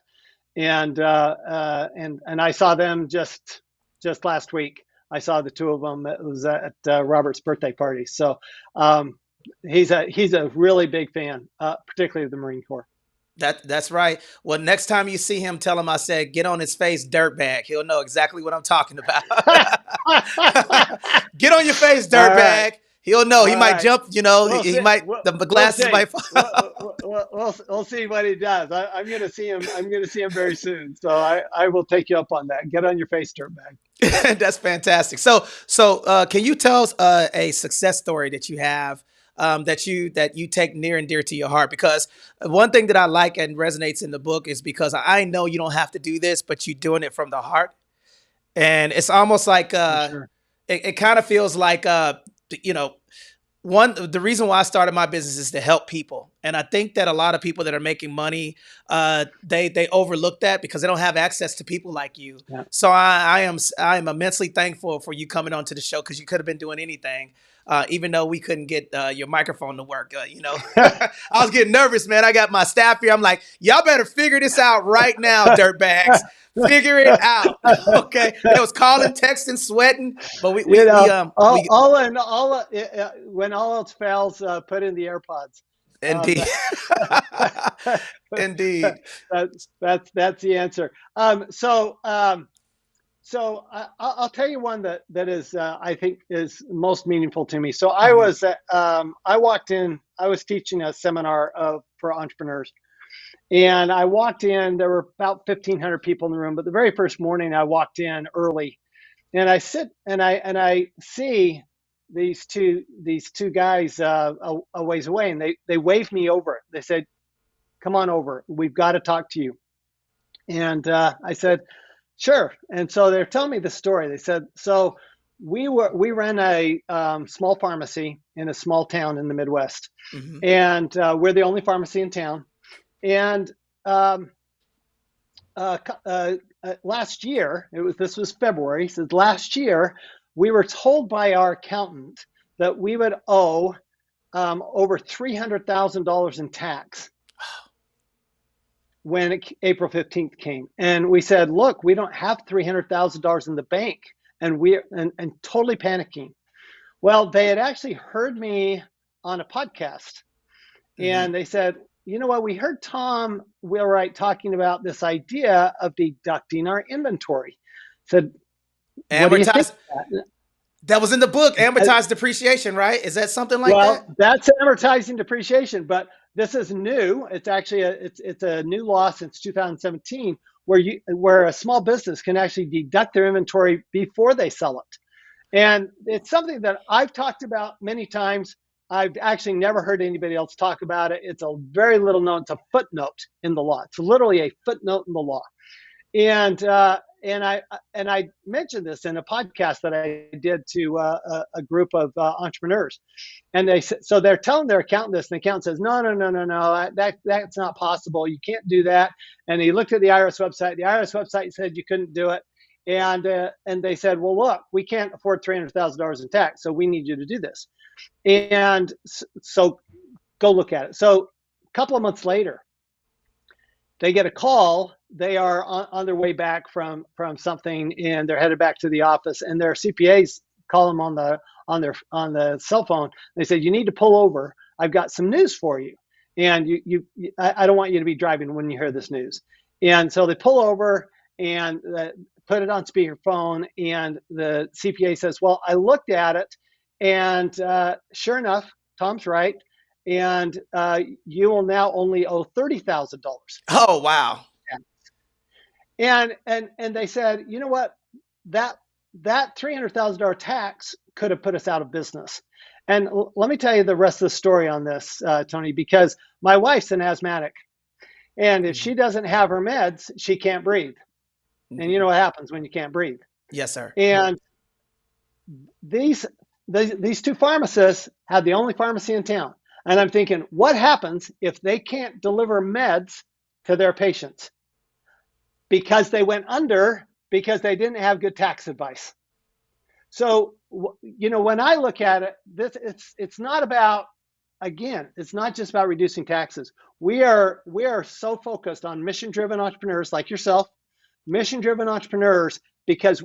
and I saw them just last week. I saw the two of them. It was at Robert's birthday party. So he's a really big fan, particularly of the Marine Corps. That's right. Well, next time you see him, tell him I said, get on his face, dirtbag. He'll know exactly what I'm talking about. Get on your face, dirtbag. Right. He'll know. He might jump, he might, the glasses might fall. We'll see what he does. I'm going to see him. I'm going to see him very soon. So I will take you up on that. Get on your face, dirtbag. That's fantastic. So can you tell us a success story that you have that you take near and dear to your heart? Because one thing that I like and resonates in the book is because I know you don't have to do this, but you're doing it from the heart. And it's almost like sure. it kind of feels like the reason why I started my business is to help people. And I think that a lot of people that are making money, they overlook that because they don't have access to people like you. Yeah. So I am immensely thankful for you coming onto the show, because you could have been doing anything, even though we couldn't get your microphone to work. I was getting nervous, man. I got my staff here. I'm like, y'all better figure this out right now, dirtbags. Figure it out. Okay. They was calling, texting, sweating, but when all else fails, put in the AirPods. Indeed. Indeed. That's the answer. So I'll tell you one that is I think is most meaningful to me. So I walked in. I was teaching a seminar for entrepreneurs, and I walked in. There were about 1,500 people in the room. But the very first morning, I walked in early, and I sit and I see these two guys a ways away, and they waved me over. They said, "Come on over. We've got to talk to you." And I said, "Sure." And so they're telling me the story. They said, "So we ran a small pharmacy in a small town in the Midwest, and we're the only pharmacy in town. And last year, this was February. So last year, we were told by our accountant that we would owe over $300,000 in tax when April 15th came. And we said, look, we don't have $300,000 in the bank, and and totally panicking. Well, they had actually heard me on a podcast, and they said, you know what, we heard Tom Wheelwright talking about this idea of deducting our inventory. Said, what do you think? That was in the book, amortized depreciation, right? Is that something like that? Well, that's amortizing depreciation, but this is new. It's actually it's a new law since 2017, where a small business can actually deduct their inventory before they sell it. And it's something that I've talked about many times. I've actually never heard anybody else talk about it. It's a very little known. It's a footnote in the law. It's literally a footnote in the law. And I mentioned this in a podcast that I did to a group of entrepreneurs, and they're telling their accountant this, and the accountant says, no, that's not possible. You can't do that. And he looked at the IRS website. The IRS website said you couldn't do it, and they said, well, look, we can't afford $300,000 in tax, so we need you to do this. And so go look at it. So a couple of months later, they get a call. They are on their way back from something, and they're headed back to the office, and their CPAs call them on the cell phone. They say, you need to pull over. I've got some news for you. And I don't want you to be driving when you hear this news. And so they pull over and put it on speakerphone, and the CPA says, well, I looked at it, and sure enough, Tom's right. And you will now only owe $30,000. Oh, wow. And they said, you know what, that $300,000 tax could have put us out of business. And let me tell you the rest of the story on this, Tony, because my wife's an asthmatic, and if she doesn't have her meds, she can't breathe. And you know what happens when you can't breathe? Yes, sir. And these two pharmacists had the only pharmacy in town. And I'm thinking, what happens if they can't deliver meds to their patients? Because they went under because they didn't have good tax advice. So, when I look at it, it's not about, again, it's not just about reducing taxes. We are so focused on mission-driven entrepreneurs like yourself, mission-driven entrepreneurs, because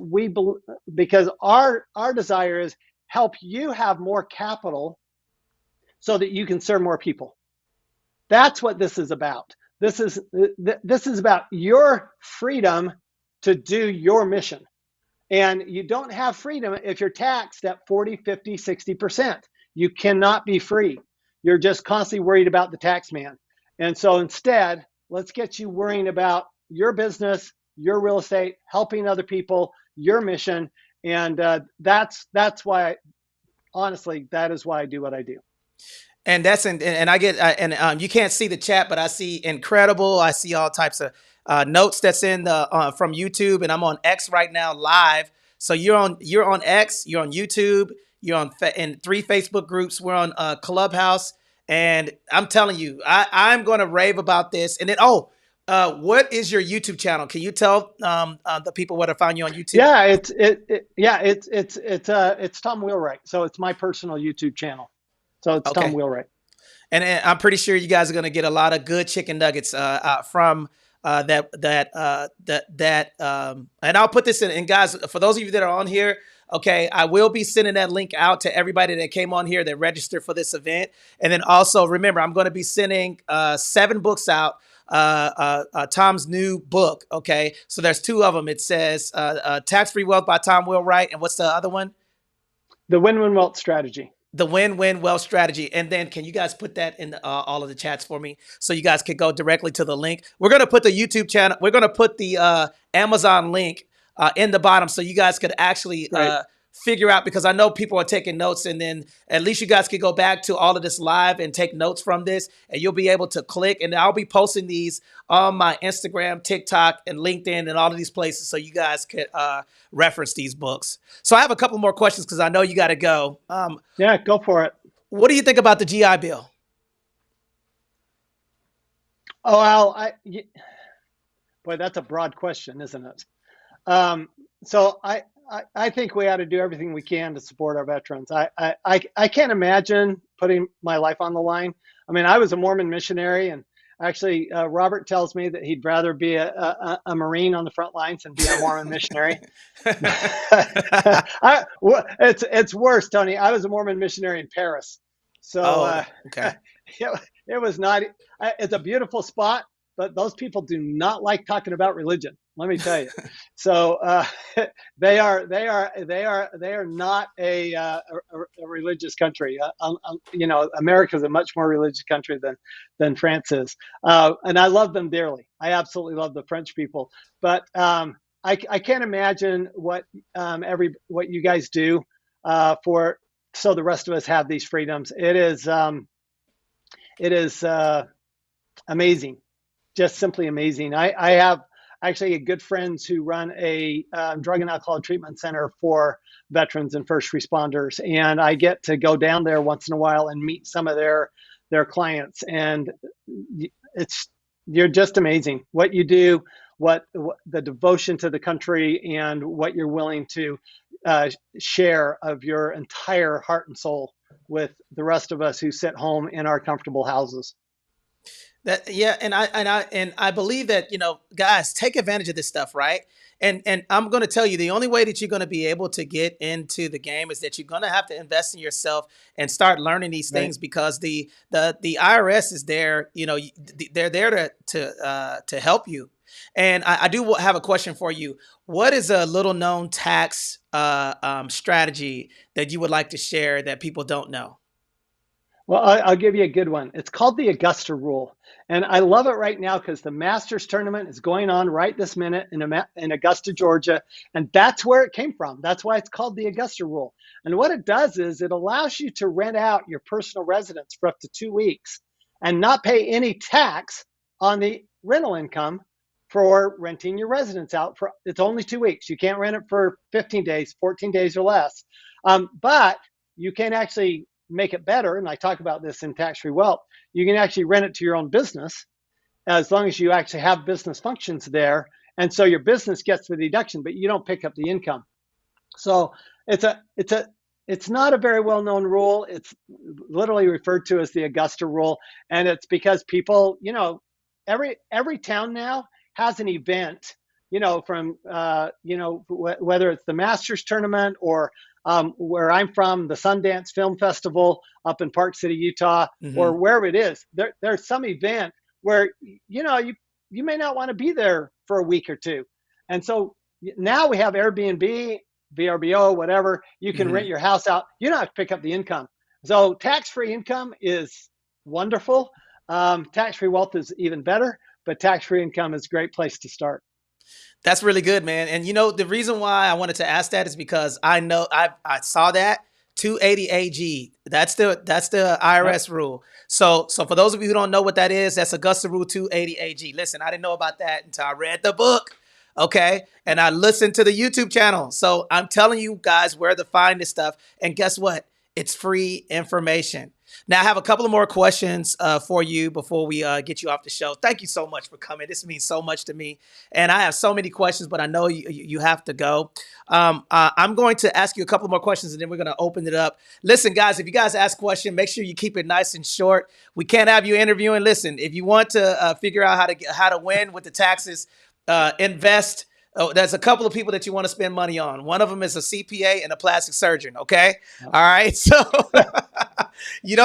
our desire is help you have more capital so that you can serve more people. That's what this is about. This is about your freedom to do your mission. And you don't have freedom if you're taxed at 40, 50, 60%. You cannot be free. You're just constantly worried about the tax man. And so instead, let's get you worrying about your business, your real estate, helping other people, your mission. And that's why, honestly, that is why I do what I do. And I get, you can't see the chat, but I see incredible. I see all types of notes that's in the from YouTube, and I'm on X right now live. So you're on X, you're on YouTube, you're in 3 Facebook groups. We're on Clubhouse, And I'm telling you, I'm going to rave about this. And then, what is your YouTube channel? Can you tell the people where to find you on YouTube? Yeah, it's Tom Wheelwright. So it's my personal YouTube channel. So it's Tom Okay. Wheelwright. And I'm pretty sure you guys are going to get a lot of good chicken nuggets from that. And I'll put this in. And guys, for those of you that are on here, okay, I will be sending that link out to everybody that came on here that registered for this event. And then also remember, I'm going to be sending 7 books out. Tom's new book. Okay, so there's 2 of them. It says Tax-Free Wealth by Tom Wheelwright, and what's the other one? The Win-Win Wealth Strategy. The Win-Win Wealth Strategy. And then can you guys put that in all of the chats for me so you guys can go directly to the link? We're going to put the YouTube channel. We're going to put the Amazon link in the bottom so you guys could actually figure out, because I know people are taking notes, and then at least you guys can go back to all of this live and take notes from this, and you'll be able to click. And I'll be posting these on my Instagram, TikTok, and LinkedIn, and all of these places so you guys could reference these books. So I have a couple more questions because I know you got to go. Yeah, go for it. What do you think about the GI Bill? Oh, Al, boy, that's a broad question, isn't it? So I think we ought to do everything we can to support our veterans. I can't imagine putting my life on the line. I mean, I was a Mormon missionary, and actually, Robert tells me that he'd rather be a Marine on the front lines than be a Mormon missionary. It's worse, Tony. I was a Mormon missionary in Paris. So okay. It was not, it's a beautiful spot, but those people do not like talking about religion. Let me tell you. So they are not a religious country. You know, America is a much more religious country than France is, and I love them dearly. I absolutely love the French people, but I can't imagine what you guys do so the rest of us have these freedoms. It is amazing, just simply amazing. I have actually good friends who run a drug and alcohol treatment center for veterans and first responders, and I get to go down there once in a while and meet some of their clients, and you're just amazing what you do, what the devotion to the country, and what you're willing to share of your entire heart and soul with the rest of us who sit home in our comfortable houses. And I believe that, you know, guys, take advantage of this stuff, right? And I'm going to tell you, the only way that you're going to be able to get into the game is that you're going to have to invest in yourself and start learning these things, because the IRS is there, you know, they're there to help you. And I do have a question for you. What is a little known tax strategy that you would like to share that people don't know? Well, I'll give you a good one. It's called the Augusta Rule. And I love it right now because the Masters tournament is going on right this minute in Augusta, Georgia. And that's where it came from. That's why it's called the Augusta Rule. And what it does is it allows you to rent out your personal residence for up to 2 weeks and not pay any tax on the rental income for renting your residence out. It's only 2 weeks. You can't rent it for 15 days, 14 days or less. But you can actually make it better, and I talk about this in Tax-Free Wealth. You can actually rent it to your own business as long as you actually have business functions there, and so your business gets the deduction, but you don't pick up the income. So it's not a very well-known rule. It's literally referred to as the Augusta Rule, and it's because people, you know, every town now has an event, you know, from you know, whether it's the Masters tournament or where I'm from, the Sundance Film Festival up in Park City, Utah, or wherever it is, there's some event where, you know, you may not want to be there for a week or 2. And so now we have Airbnb, VRBO, whatever. You can rent your house out. You don't have to pick up the income. So tax-free income is wonderful. Tax-free wealth is even better, but tax-free income is a great place to start. That's really good, man. And you know, the reason why I wanted to ask that is because I know I saw that 280 AG. That's the IRS rule. So for those of you who don't know what that is, that's Augusta Rule 280 AG. Listen, I didn't know about that until I read the book. Okay. And I listened to the YouTube channel. So I'm telling you guys where to find this stuff. And guess what? It's free information. Now, I have a couple of more questions for you before we get you off the show. Thank you so much for coming. This means so much to me. And I have so many questions, but I know you have to go. I'm going to ask you a couple more questions, and then we're going to open it up. Listen, guys, if you guys ask a question, make sure you keep it nice and short. We can't have you interviewing. Listen, if you want to figure out how to win with the taxes, invest. Oh, there's a couple of people that you want to spend money on. One of them is a CPA and a plastic surgeon. Okay. All right. So you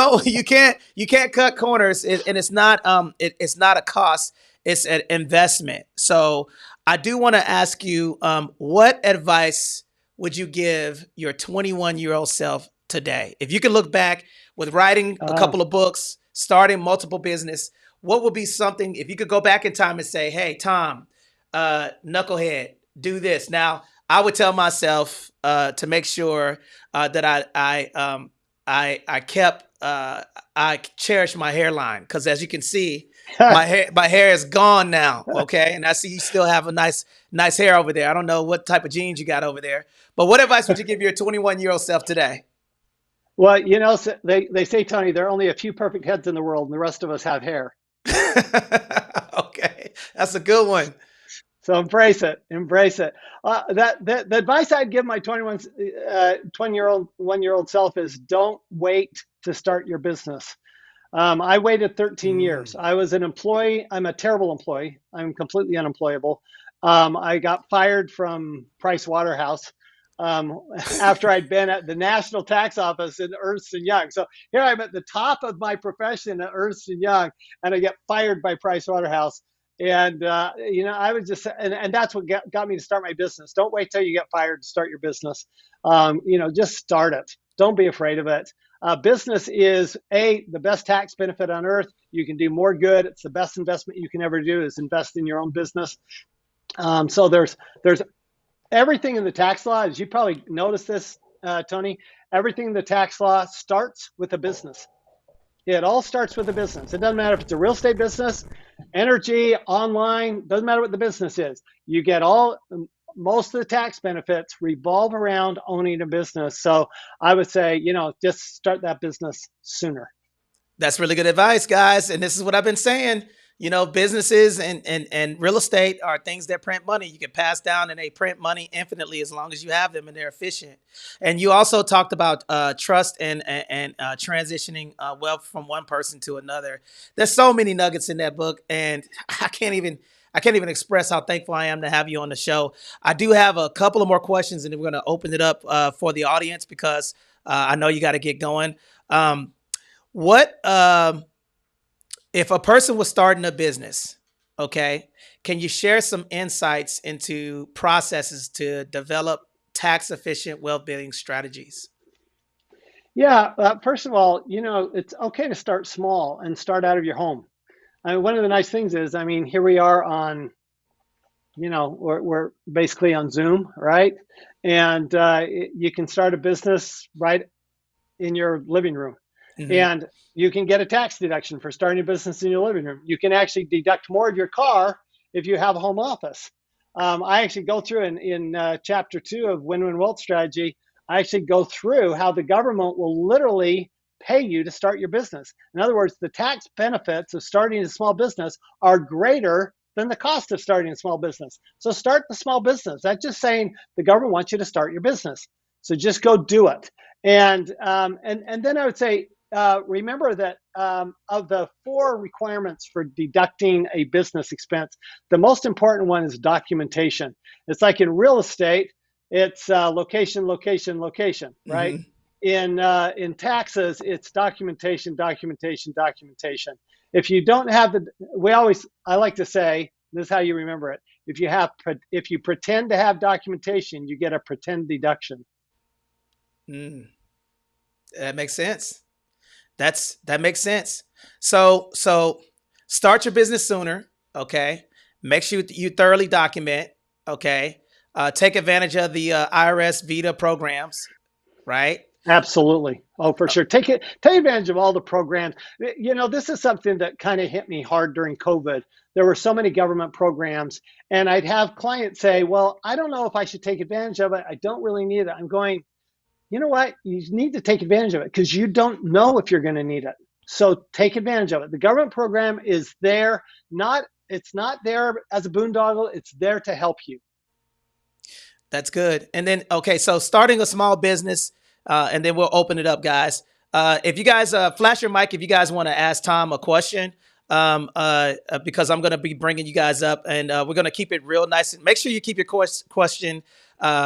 can't cut corners, and it's not it's not a cost. It's an investment. So I do want to ask you, what advice would you give your 21-year-old self today? If you could look back with writing a couple of books, starting multiple business, what would be something, if you could go back in time and say, hey, Tom, knucklehead, do this. Now, I would tell myself to make sure that I cherish my hairline, because as you can see, my hair is gone now. Okay, and I see you still have a nice hair over there. I don't know what type of genes you got over there, but what advice would you give your 21-year-old self today? Well, they say, Tony, there are only a few perfect heads in the world, and the rest of us have hair. Okay, that's a good one. So embrace it. The advice I'd give my 21-year-old self is don't wait to start your business. I waited 13 years. I was an employee. I'm a terrible employee. I'm completely unemployable. I got fired from Price Waterhouse after I'd been at the National Tax Office in Ernst & Young. So here I'm at the top of my profession at Ernst & Young, and I get fired by Price Waterhouse. And, I would just, and that's what got me to start my business. Don't wait till you get fired to start your business. Just start it. Don't be afraid of it. Business is the best tax benefit on earth. You can do more good. It's the best investment you can ever do is invest in your own business. So there's everything in the tax law, as you probably noticed this, Tony, everything in the tax law starts with a business. It all starts with a business. It doesn't matter if it's a real estate business, energy, online, doesn't matter what the business is. You get most of the tax benefits revolve around owning a business. So I would say, just start that business sooner. That's really good advice, guys. And this is what I've been saying. Businesses and real estate are things that print money. You can pass down and they print money infinitely as long as you have them and they're efficient. And you also talked about trust and transitioning wealth from one person to another. There's so many nuggets in that book, and I can't even express how thankful I am to have you on the show. I do have a couple of more questions, and then we're going to open it up for the audience because I know you got to get going. If a person was starting a business, okay, can you share some insights into processes to develop tax-efficient wealth building strategies? Yeah, first of all, it's okay to start small and start out of your home. I mean, one of the nice things is, here we are on, we're basically on Zoom, right? And you can start a business right in your living room. Mm-hmm. And you can get a tax deduction for starting a business in your living room. You can actually deduct more of your car if you have a home office. I actually go through in chapter 2 of Win-Win Wealth Strategy, I actually go through how the government will literally pay you to start your business. In other words, the tax benefits of starting a small business are greater than the cost of starting a small business. So start the small business. That's just saying the government wants you to start your business. So just go do it. And then I would say, remember that of the 4 requirements for deducting a business expense, the most important one is documentation. It's like in real estate, it's location, location, location, right? Mm-hmm. In taxes, it's documentation, documentation, documentation. If you don't have I like to say, this is how you remember it. If you pretend to have documentation, you get a pretend deduction. That makes sense. That makes sense. So start your business sooner. Okay. Make sure you thoroughly document. Okay. Take advantage of the IRS VITA programs, right? Absolutely. Oh, for sure. Take advantage of all the programs. This is something that kind of hit me hard during COVID. There were so many government programs, and I'd have clients say, well, I don't know if I should take advantage of it. I don't really need it. I'm going, you know what? You need to take advantage of it because you don't know if you're going to need it. So take advantage of it. The government program is there, it's not there as a boondoggle. It's there to help you. That's good. And then, okay, so starting a small business, and then we'll open it up, guys. If you guys flash your mic, if you guys want to ask Tom a question, because I'm going to be bringing you guys up, and we're going to keep it real nice. And make sure you keep your question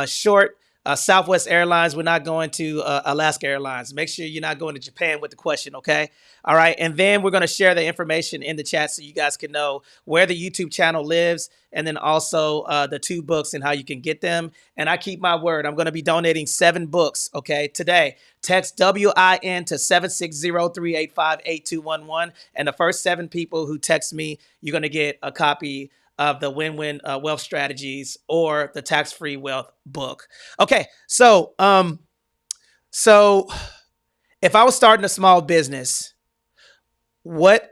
short. Southwest Airlines, we're not going to Alaska Airlines. Make sure you're not going to Japan with the question, okay? All right, and then we're going to share the information in the chat so you guys can know where the YouTube channel lives, and then also the 2 books and how you can get them. And I keep my word. I'm going to be donating 7 books, okay, today. Text WIN to 760-385-8211, and the first 7 people who text me, you're going to get a copy of the Win-Win Wealth Strategies or the Tax-Free Wealth book. Okay, so if I was starting a small business, what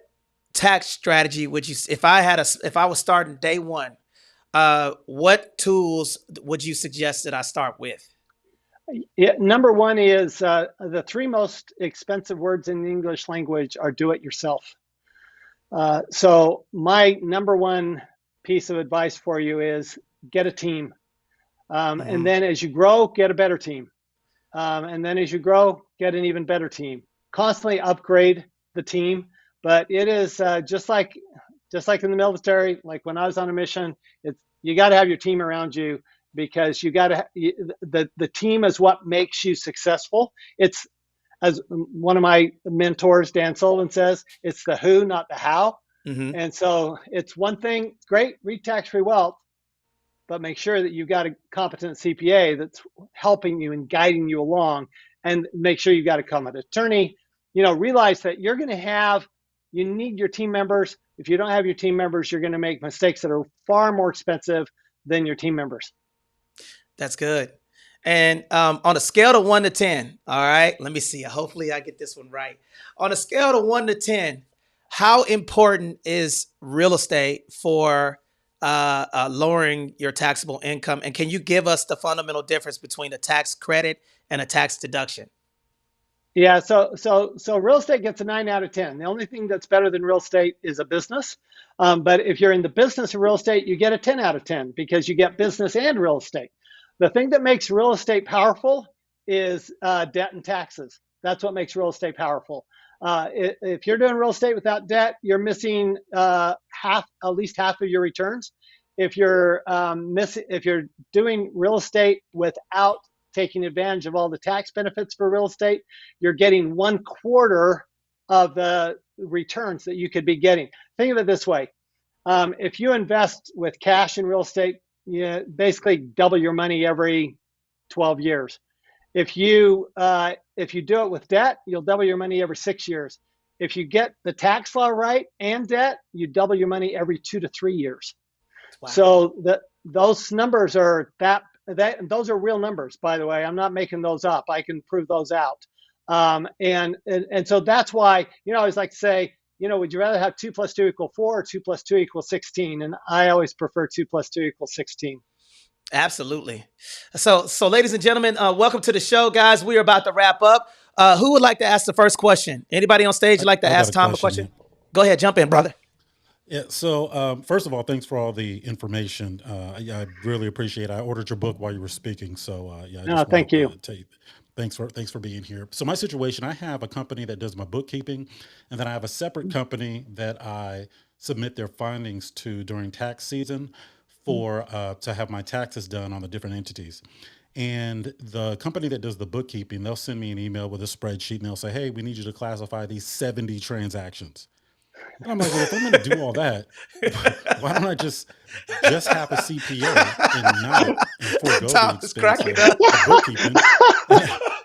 tax strategy would you, if I was starting day one, what tools would you suggest that I start with? Yeah, number one is the 3 most expensive words in the English language are do it yourself. So my number one piece of advice for you is get a team. And then as you grow, get a better team. And then as you grow, get an even better team. Constantly upgrade the team. But it is just like in the military, like when I was on a mission, you got to have your team around you because the team is what makes you successful. It's, as one of my mentors, Dan Sullivan, says, it's the who, not the how. And so it's one thing, great, read Tax-Free Wealth, but make sure that you've got a competent CPA that's helping you and guiding you along, and make sure you've got a competent attorney. Realize that you need your team members. If you don't have your team members, you're going to make mistakes that are far more expensive than your team members. That's good. And on a scale of 1 to 10, all right, let me see. Hopefully I get this one right. On a scale of 1 to 10, how important is real estate for lowering your taxable income? And can you give us the fundamental difference between a tax credit and a tax deduction? Yeah, so real estate gets a 9 out of 10. The only thing that's better than real estate is a business. But if you're in the business of real estate, you get a 10 out of 10 because you get business and real estate. The thing that makes real estate powerful is debt and taxes. That's what makes real estate powerful. If you're doing real estate without debt, you're missing at least half of your returns. If you're doing real estate without taking advantage of all the tax benefits for real estate, you're getting 1/4 of the returns that you could be getting. Think of it this way. If you invest with cash in real estate, you basically double your money every 12 years. If you do it with debt, you'll double your money every 6 years. If you get the tax law right and debt, you double your money every 2 to 3 years. Wow. So those numbers are those are real numbers, by the way. I'm not making those up. I can prove those out. And so that's why, I always like to say, would you rather have 2 + 2 = 4 or 2 + 2 = 16? And I always prefer 2 + 2 = 16. Absolutely. So ladies and gentlemen, welcome to the show, guys. We are about to wrap up. Who would like to ask the first question? Anybody on stage like to ask Tom a question? Go ahead, jump in, brother. Yeah. So first of all, thanks for all the information. I really appreciate it. I ordered your book while you were speaking. So thank you. Tell you, thanks for being here. So my situation, I have a company that does my bookkeeping, and then I have a separate company that I submit their findings to during tax season for to have my taxes done on the different entities. And the company that does the bookkeeping, they'll send me an email with a spreadsheet, and they'll say, hey, we need you to classify these 70 transactions. And I'm like, well, if I'm going to do all that, why don't I just have a CPA and forego the expense of bookkeeping?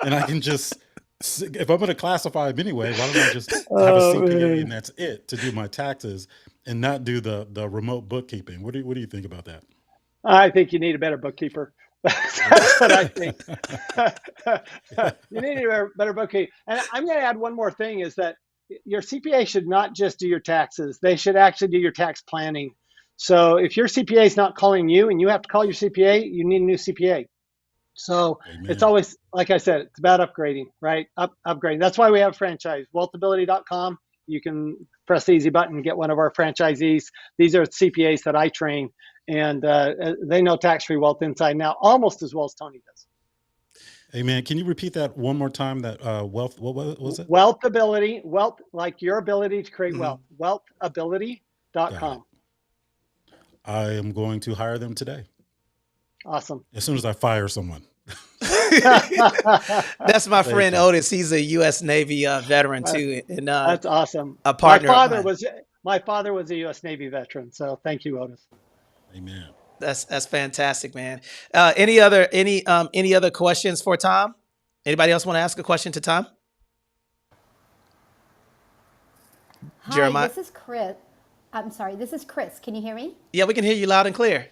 And I can just, if I'm going to classify them anyway, why don't I just have a CPA and that's it to do my taxes and not do the remote bookkeeping? What do you think about that? I think you need a better bookkeeper. That's what I think. You need a better bookkeeper. And I'm going to add one more thing is that your CPA should not just do your taxes. They should actually do your tax planning. So if your CPA is not calling you and you have to call your CPA, you need a new CPA. So it's Amen. always, like I said, it's about upgrading, right? Upgrading. That's why we have franchise. Wealthability.com. You can press the easy button and get one of our franchisees. These are CPAs that I train, and they know tax-free wealth inside now almost as well as Tony does. Amen. Can you repeat that one more time? That wealth. What was it? Wealthability, wealth, like your ability to create Mm-hmm. wealth. Got it. Wealthability.com. I am going to hire them today. Awesome. As soon as I fire someone. That's my Thank friend you. Otis. He's a U.S. Navy veteran too, and That's awesome. a partner of mine. My father was a U.S. Navy veteran, so thank you, Otis. Amen. That's any man. Any other questions for Tom? Anybody else want to ask a question to Tom? Hi, Jeremiah? this is Chris. I'm sorry, this is Chris. Can you hear me? Yeah, we can hear you loud and clear.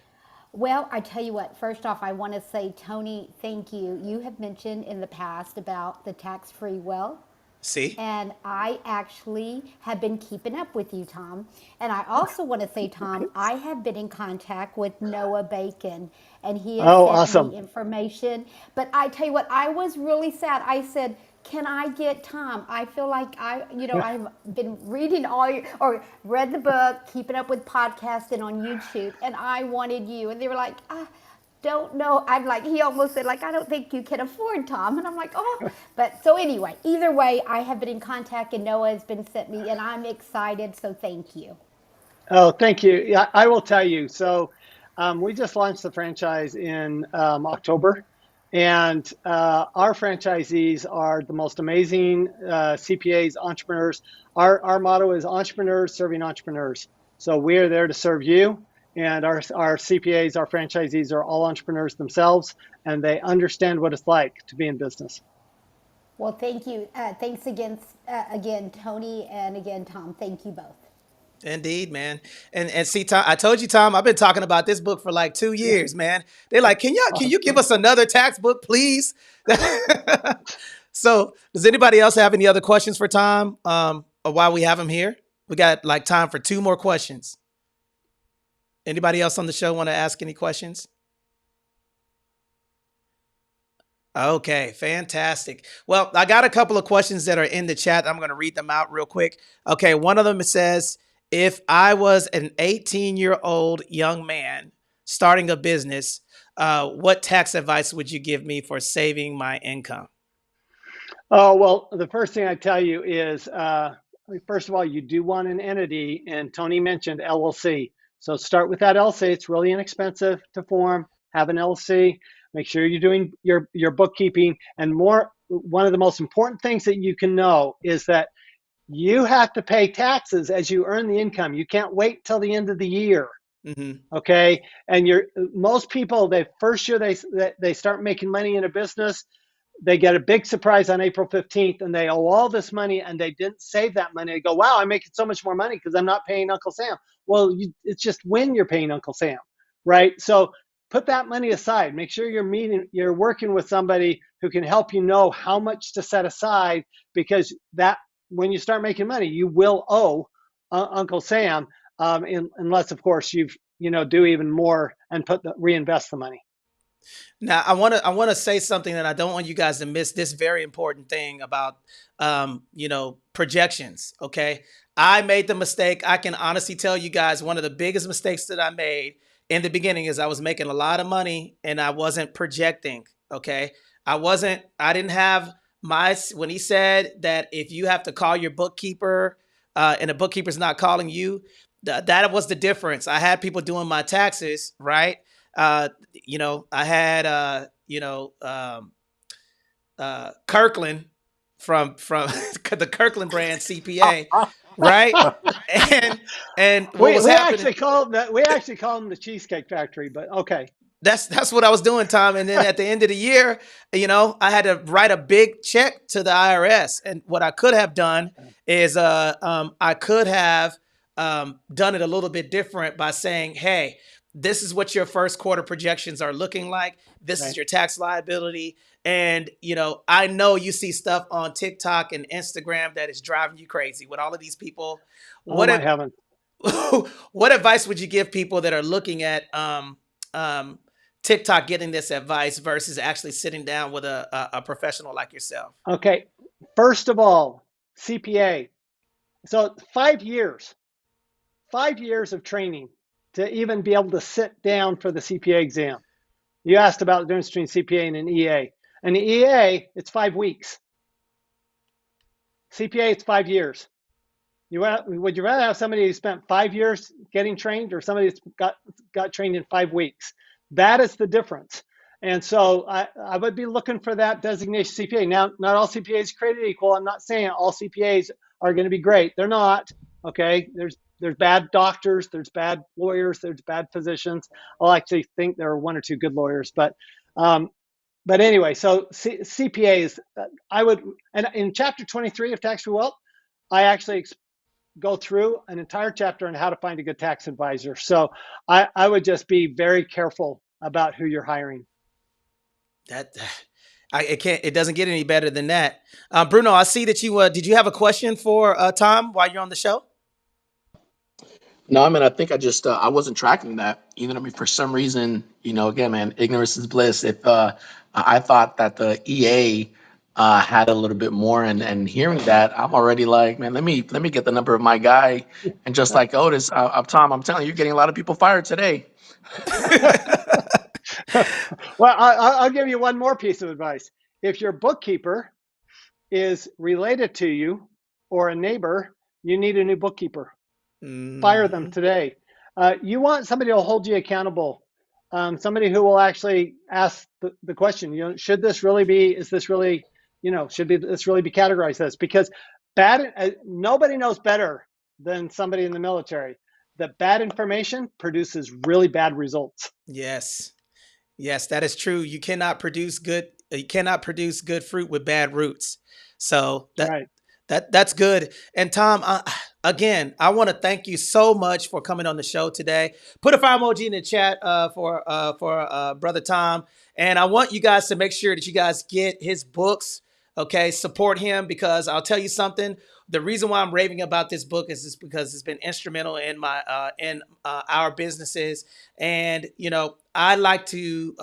Well, I tell you what, first off, I want to say, Tony, thank you. You have mentioned in the past about the tax-free wealth. See? And I actually have been keeping up with you, Tom. And I also want to say, Tom, I have been in contact with Noah Bacon, and he has Oh, sent awesome. me information. But I tell you what, I was really sad. I said, can I get Tom? I feel like I've been reading all your, or read the book, keeping up with podcasting on YouTube, and I wanted you. And they were like, don't know. I'm like, he almost said, like, I don't think you can afford Tom. And I'm like, oh. But so anyway, either way, I have been in contact and Noah has been sent me and I'm excited. So thank you. Oh, thank you. Yeah, I will tell you. So we just launched the franchise in October, and our franchisees are the most amazing CPAs, entrepreneurs. Our motto is entrepreneurs serving entrepreneurs. So we are there to serve you. And our CPAs, our franchisees are all entrepreneurs themselves, and they understand what it's like to be in business. Well, thank you. Thanks again, Tony, and again, Tom. Thank you both. Indeed, man. And see, Tom, I told you, Tom, I've been talking about this book for like 2 years, man. They're like, can you give us another tax book, please? So does anybody else have any other questions for Tom? Or while we have him here? We got like time for 2 more questions. Anybody else on the show want to ask any questions? Okay, fantastic. Well, I got a couple of questions that are in the chat. I'm going to read them out real quick. Okay, one of them says, if I was an 18-year-old young man starting a business, what tax advice would you give me for saving my income? Oh, well, the first thing I tell you is, first of all, you do want an entity, and Tony mentioned LLC. So start with that LLC. It's really inexpensive to form. Have an LLC. Make sure you're doing your bookkeeping. And one of the most important things that you can know is that you have to pay taxes as you earn the income. You can't wait till the end of the year. Mm-hmm. Okay. And most people, the first year they start making money in a business, they get a big surprise on April 15th and they owe all this money and they didn't save that money. They go, wow, I'm making so much more money because I'm not paying Uncle Sam. Well, it's just when you're paying Uncle Sam, right? So put that money aside. Make sure you're working with somebody who can help you know how much to set aside, because that when you start making money, you will owe Uncle Sam, unless of course do even more and reinvest the money. Now, I want to say something that I don't want you guys to miss. This very important thing about projections. Okay, I made the mistake. I can honestly tell you guys one of the biggest mistakes that I made in the beginning is I was making a lot of money and I wasn't projecting. Okay, I didn't have when he said that if you have to call your bookkeeper and the bookkeeper's not calling you, that was the difference. I had people doing my taxes, right? I had Kirkland from the Kirkland brand CPA, right? And what was happening? We actually call them the Cheesecake Factory, but okay. That's what I was doing, Tom. And then at the end of the year, I had to write a big check to the IRS. And what I could have done is I could have done it a little bit different by saying, hey, this is what your first quarter projections are looking like. This is your tax liability. And, I know you see stuff on TikTok and Instagram that is driving you crazy with all of these people. What advice would you give people that are looking at TikTok getting this advice versus actually sitting down with a professional like yourself? Okay. First of all, CPA. So 5 years of training to even be able to sit down for the CPA exam. You asked about the difference between CPA and an EA. An EA, it's 5 weeks. CPA, it's 5 years. Would you rather have somebody who spent 5 years getting trained or somebody who's got trained in 5 weeks? That is the difference. And so I would be looking for that designation CPA. Now, not all CPAs are created equal. I'm not saying all CPAs are going to be great. They're not. Okay. There's bad doctors, there's bad lawyers, there's bad physicians. I'll actually think there are 1 or 2 good lawyers, but anyway, so CPAs, I would, and in chapter 23 of Tax Free Wealth, I actually go through an entire chapter on how to find a good tax advisor. So I would just be very careful about who you're hiring. It doesn't get any better than that. Bruno, I see that did you have a question for Tom while you're on the show? No, I mean, I think I wasn't tracking that. I mean, for some reason, again, man, ignorance is bliss. If I thought that the EA had a little bit more, and hearing that, I'm already like, man, let me get the number of my guy. And just like Otis, Tom, I'm telling you, you're getting a lot of people fired today. Well, I'll give you one more piece of advice. If your bookkeeper is related to you or a neighbor, you need a new bookkeeper. Fire them today. You want somebody who will hold you accountable. Somebody who will actually ask the question, should this really be, is this really, this really be categorized as? Because nobody knows better than somebody in the military that bad information produces really bad results. Yes, that is true. You cannot produce good fruit with bad roots. So that's good. And Tom, again, I want to thank you so much for coming on the show today. Put a fire emoji in the chat for Brother Tom. And I want you guys to make sure that you guys get his books. Okay, support him, because I'll tell you something. The reason why I'm raving about this book is just because it's been instrumental in my our businesses. And I like to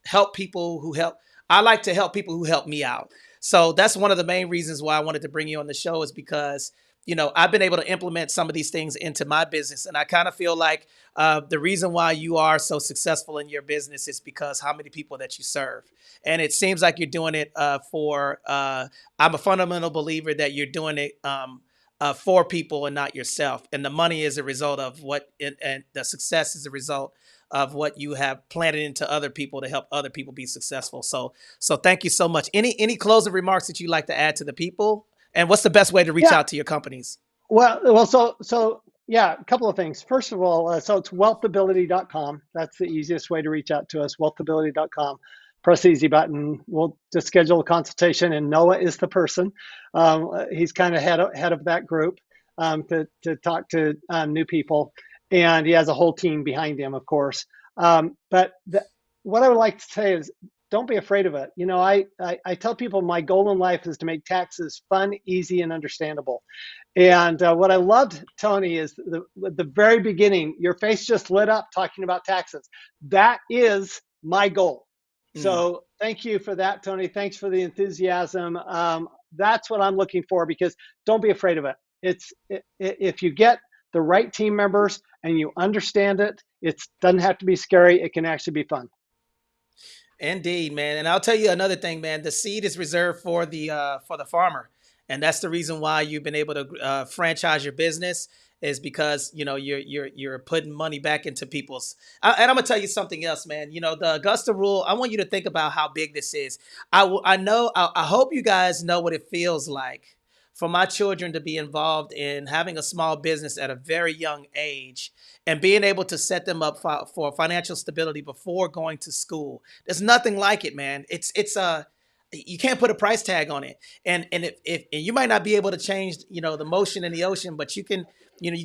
help people who help. I like to help people who help me out. So that's one of the main reasons why I wanted to bring you on the show, is because I've been able to implement some of these things into my business. And I kind of feel like the reason why you are so successful in your business is because how many people that you serve. And it seems like you're doing it I'm a fundamental believer that you're doing it for people and not yourself. And the money is a result of and the success is a result of what you have planted into other people to help other people be successful. So thank you so much. Any closing remarks that you'd like to add to the people? And what's the best way to reach out to your companies? Well, so yeah, a couple of things. First of all, so it's wealthability.com. That's the easiest way to reach out to us, wealthability.com. Press the easy button. We'll just schedule a consultation, and Noah is the person. He's kind of head of that group to talk to new people, and he has a whole team behind him, of course. But what I would like to say is, don't be afraid of it. I tell people my goal in life is to make taxes fun, easy, and understandable. And what I loved, Tony, is the very beginning, your face just lit up talking about taxes. That is my goal. So thank you for that, Tony. Thanks for the enthusiasm. That's what I'm looking for, because don't be afraid of it. If you get the right team members and you understand it, it doesn't have to be scary. It can actually be fun. Indeed, man. And I'll tell you another thing, man. The seed is reserved for the farmer. And that's the reason why you've been able to franchise your business, is because you're putting money back into people's. And I'm gonna tell you something else, man. The Augusta rule. I want you to think about how big this is. I hope you guys know what it feels like for my children to be involved in having a small business at a very young age and being able to set them up for financial stability before going to school. There's nothing like it, man. You can't put a price tag on it. And if you might not be able to change, the motion in the ocean, but you can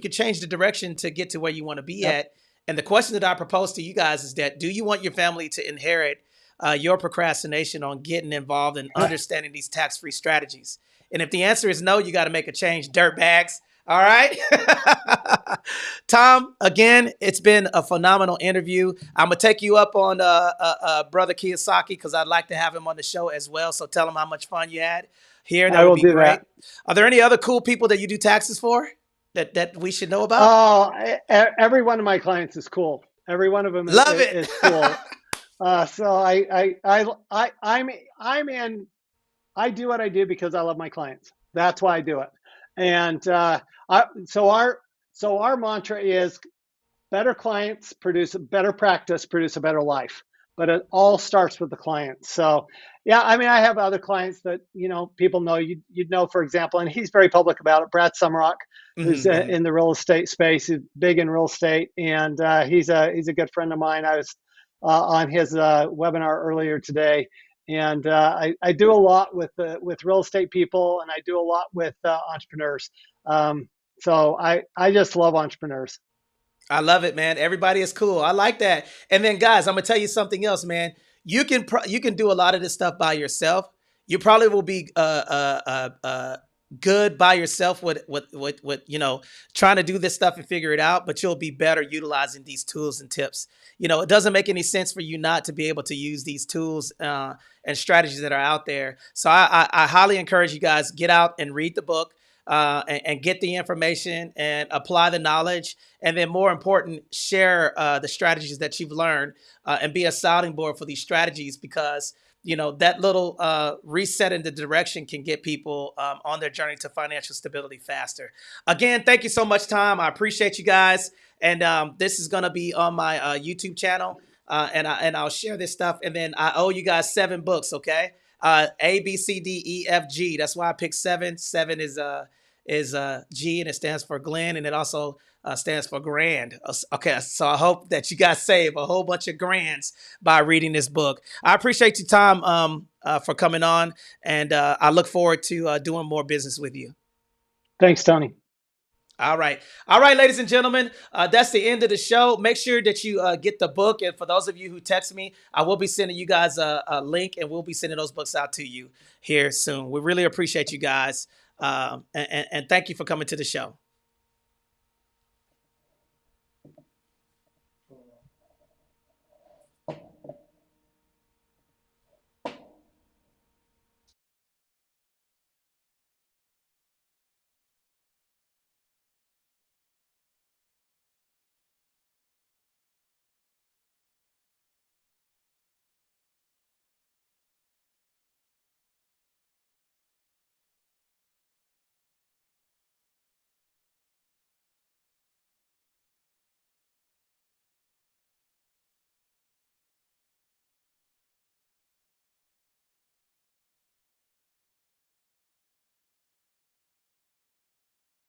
change the direction to get to where you want to be at. And the question that I propose to you guys is that, do you want your family to inherit your procrastination on getting involved and understanding these tax-free strategies? And if the answer is no, you got to make a change. Dirt bags. All right. Tom, again, it's been a phenomenal interview. I'm going to take you up on Brother Kiyosaki because I'd like to have him on the show as well. So tell him how much fun you had here. That I would will be do great. that. Are there any other cool people that you do taxes for that we should know about? Oh, every one of my clients is cool. Every one of them Love it. is cool. So I'm in. I do what I do because I love my clients. That's why I do it. And so our mantra is better clients produce a better practice, produce a better life. But it all starts with the client. So, yeah, I mean, I have other clients that people know. You'd know, for example, and he's very public about it. Brad Sumrock, who's in the real estate space, he's big in real estate, and he's a good friend of mine. I was on his webinar earlier today, and I do a lot with real estate people, and I do a lot with entrepreneurs. So I just love entrepreneurs. I love it, man. Everybody is cool. I like that. And then, guys, I'm gonna tell you something else, man. You can do a lot of this stuff by yourself. You probably will be good by yourself with trying to do this stuff and figure it out. But you'll be better utilizing these tools and tips. It doesn't make any sense for you not to be able to use these tools and strategies that are out there. So I highly encourage you guys, get out and read the book. And get the information and apply the knowledge. And then more important, share the strategies that you've learned and be a sounding board for these strategies because, that little reset in the direction can get people on their journey to financial stability faster. Again, thank you so much, Tom. I appreciate you guys. And this is going to be on my YouTube channel and I'll share this stuff. And then I owe you guys 7 books, okay? A, B, C, D, E, F, G. That's why I picked 7. 7 is G, and it stands for Glenn, and it also stands for grand. Okay, so I hope that you guys save a whole bunch of grands by reading this book. I appreciate you, Tom, for coming on, and I look forward to doing more business with you. Thanks, Tony. All right, ladies and gentlemen, that's the end of the show. Make sure that you get the book. And for those of you who text me, I will be sending you guys a link and we'll be sending those books out to you here soon. We really appreciate you guys. And thank you for coming to the show.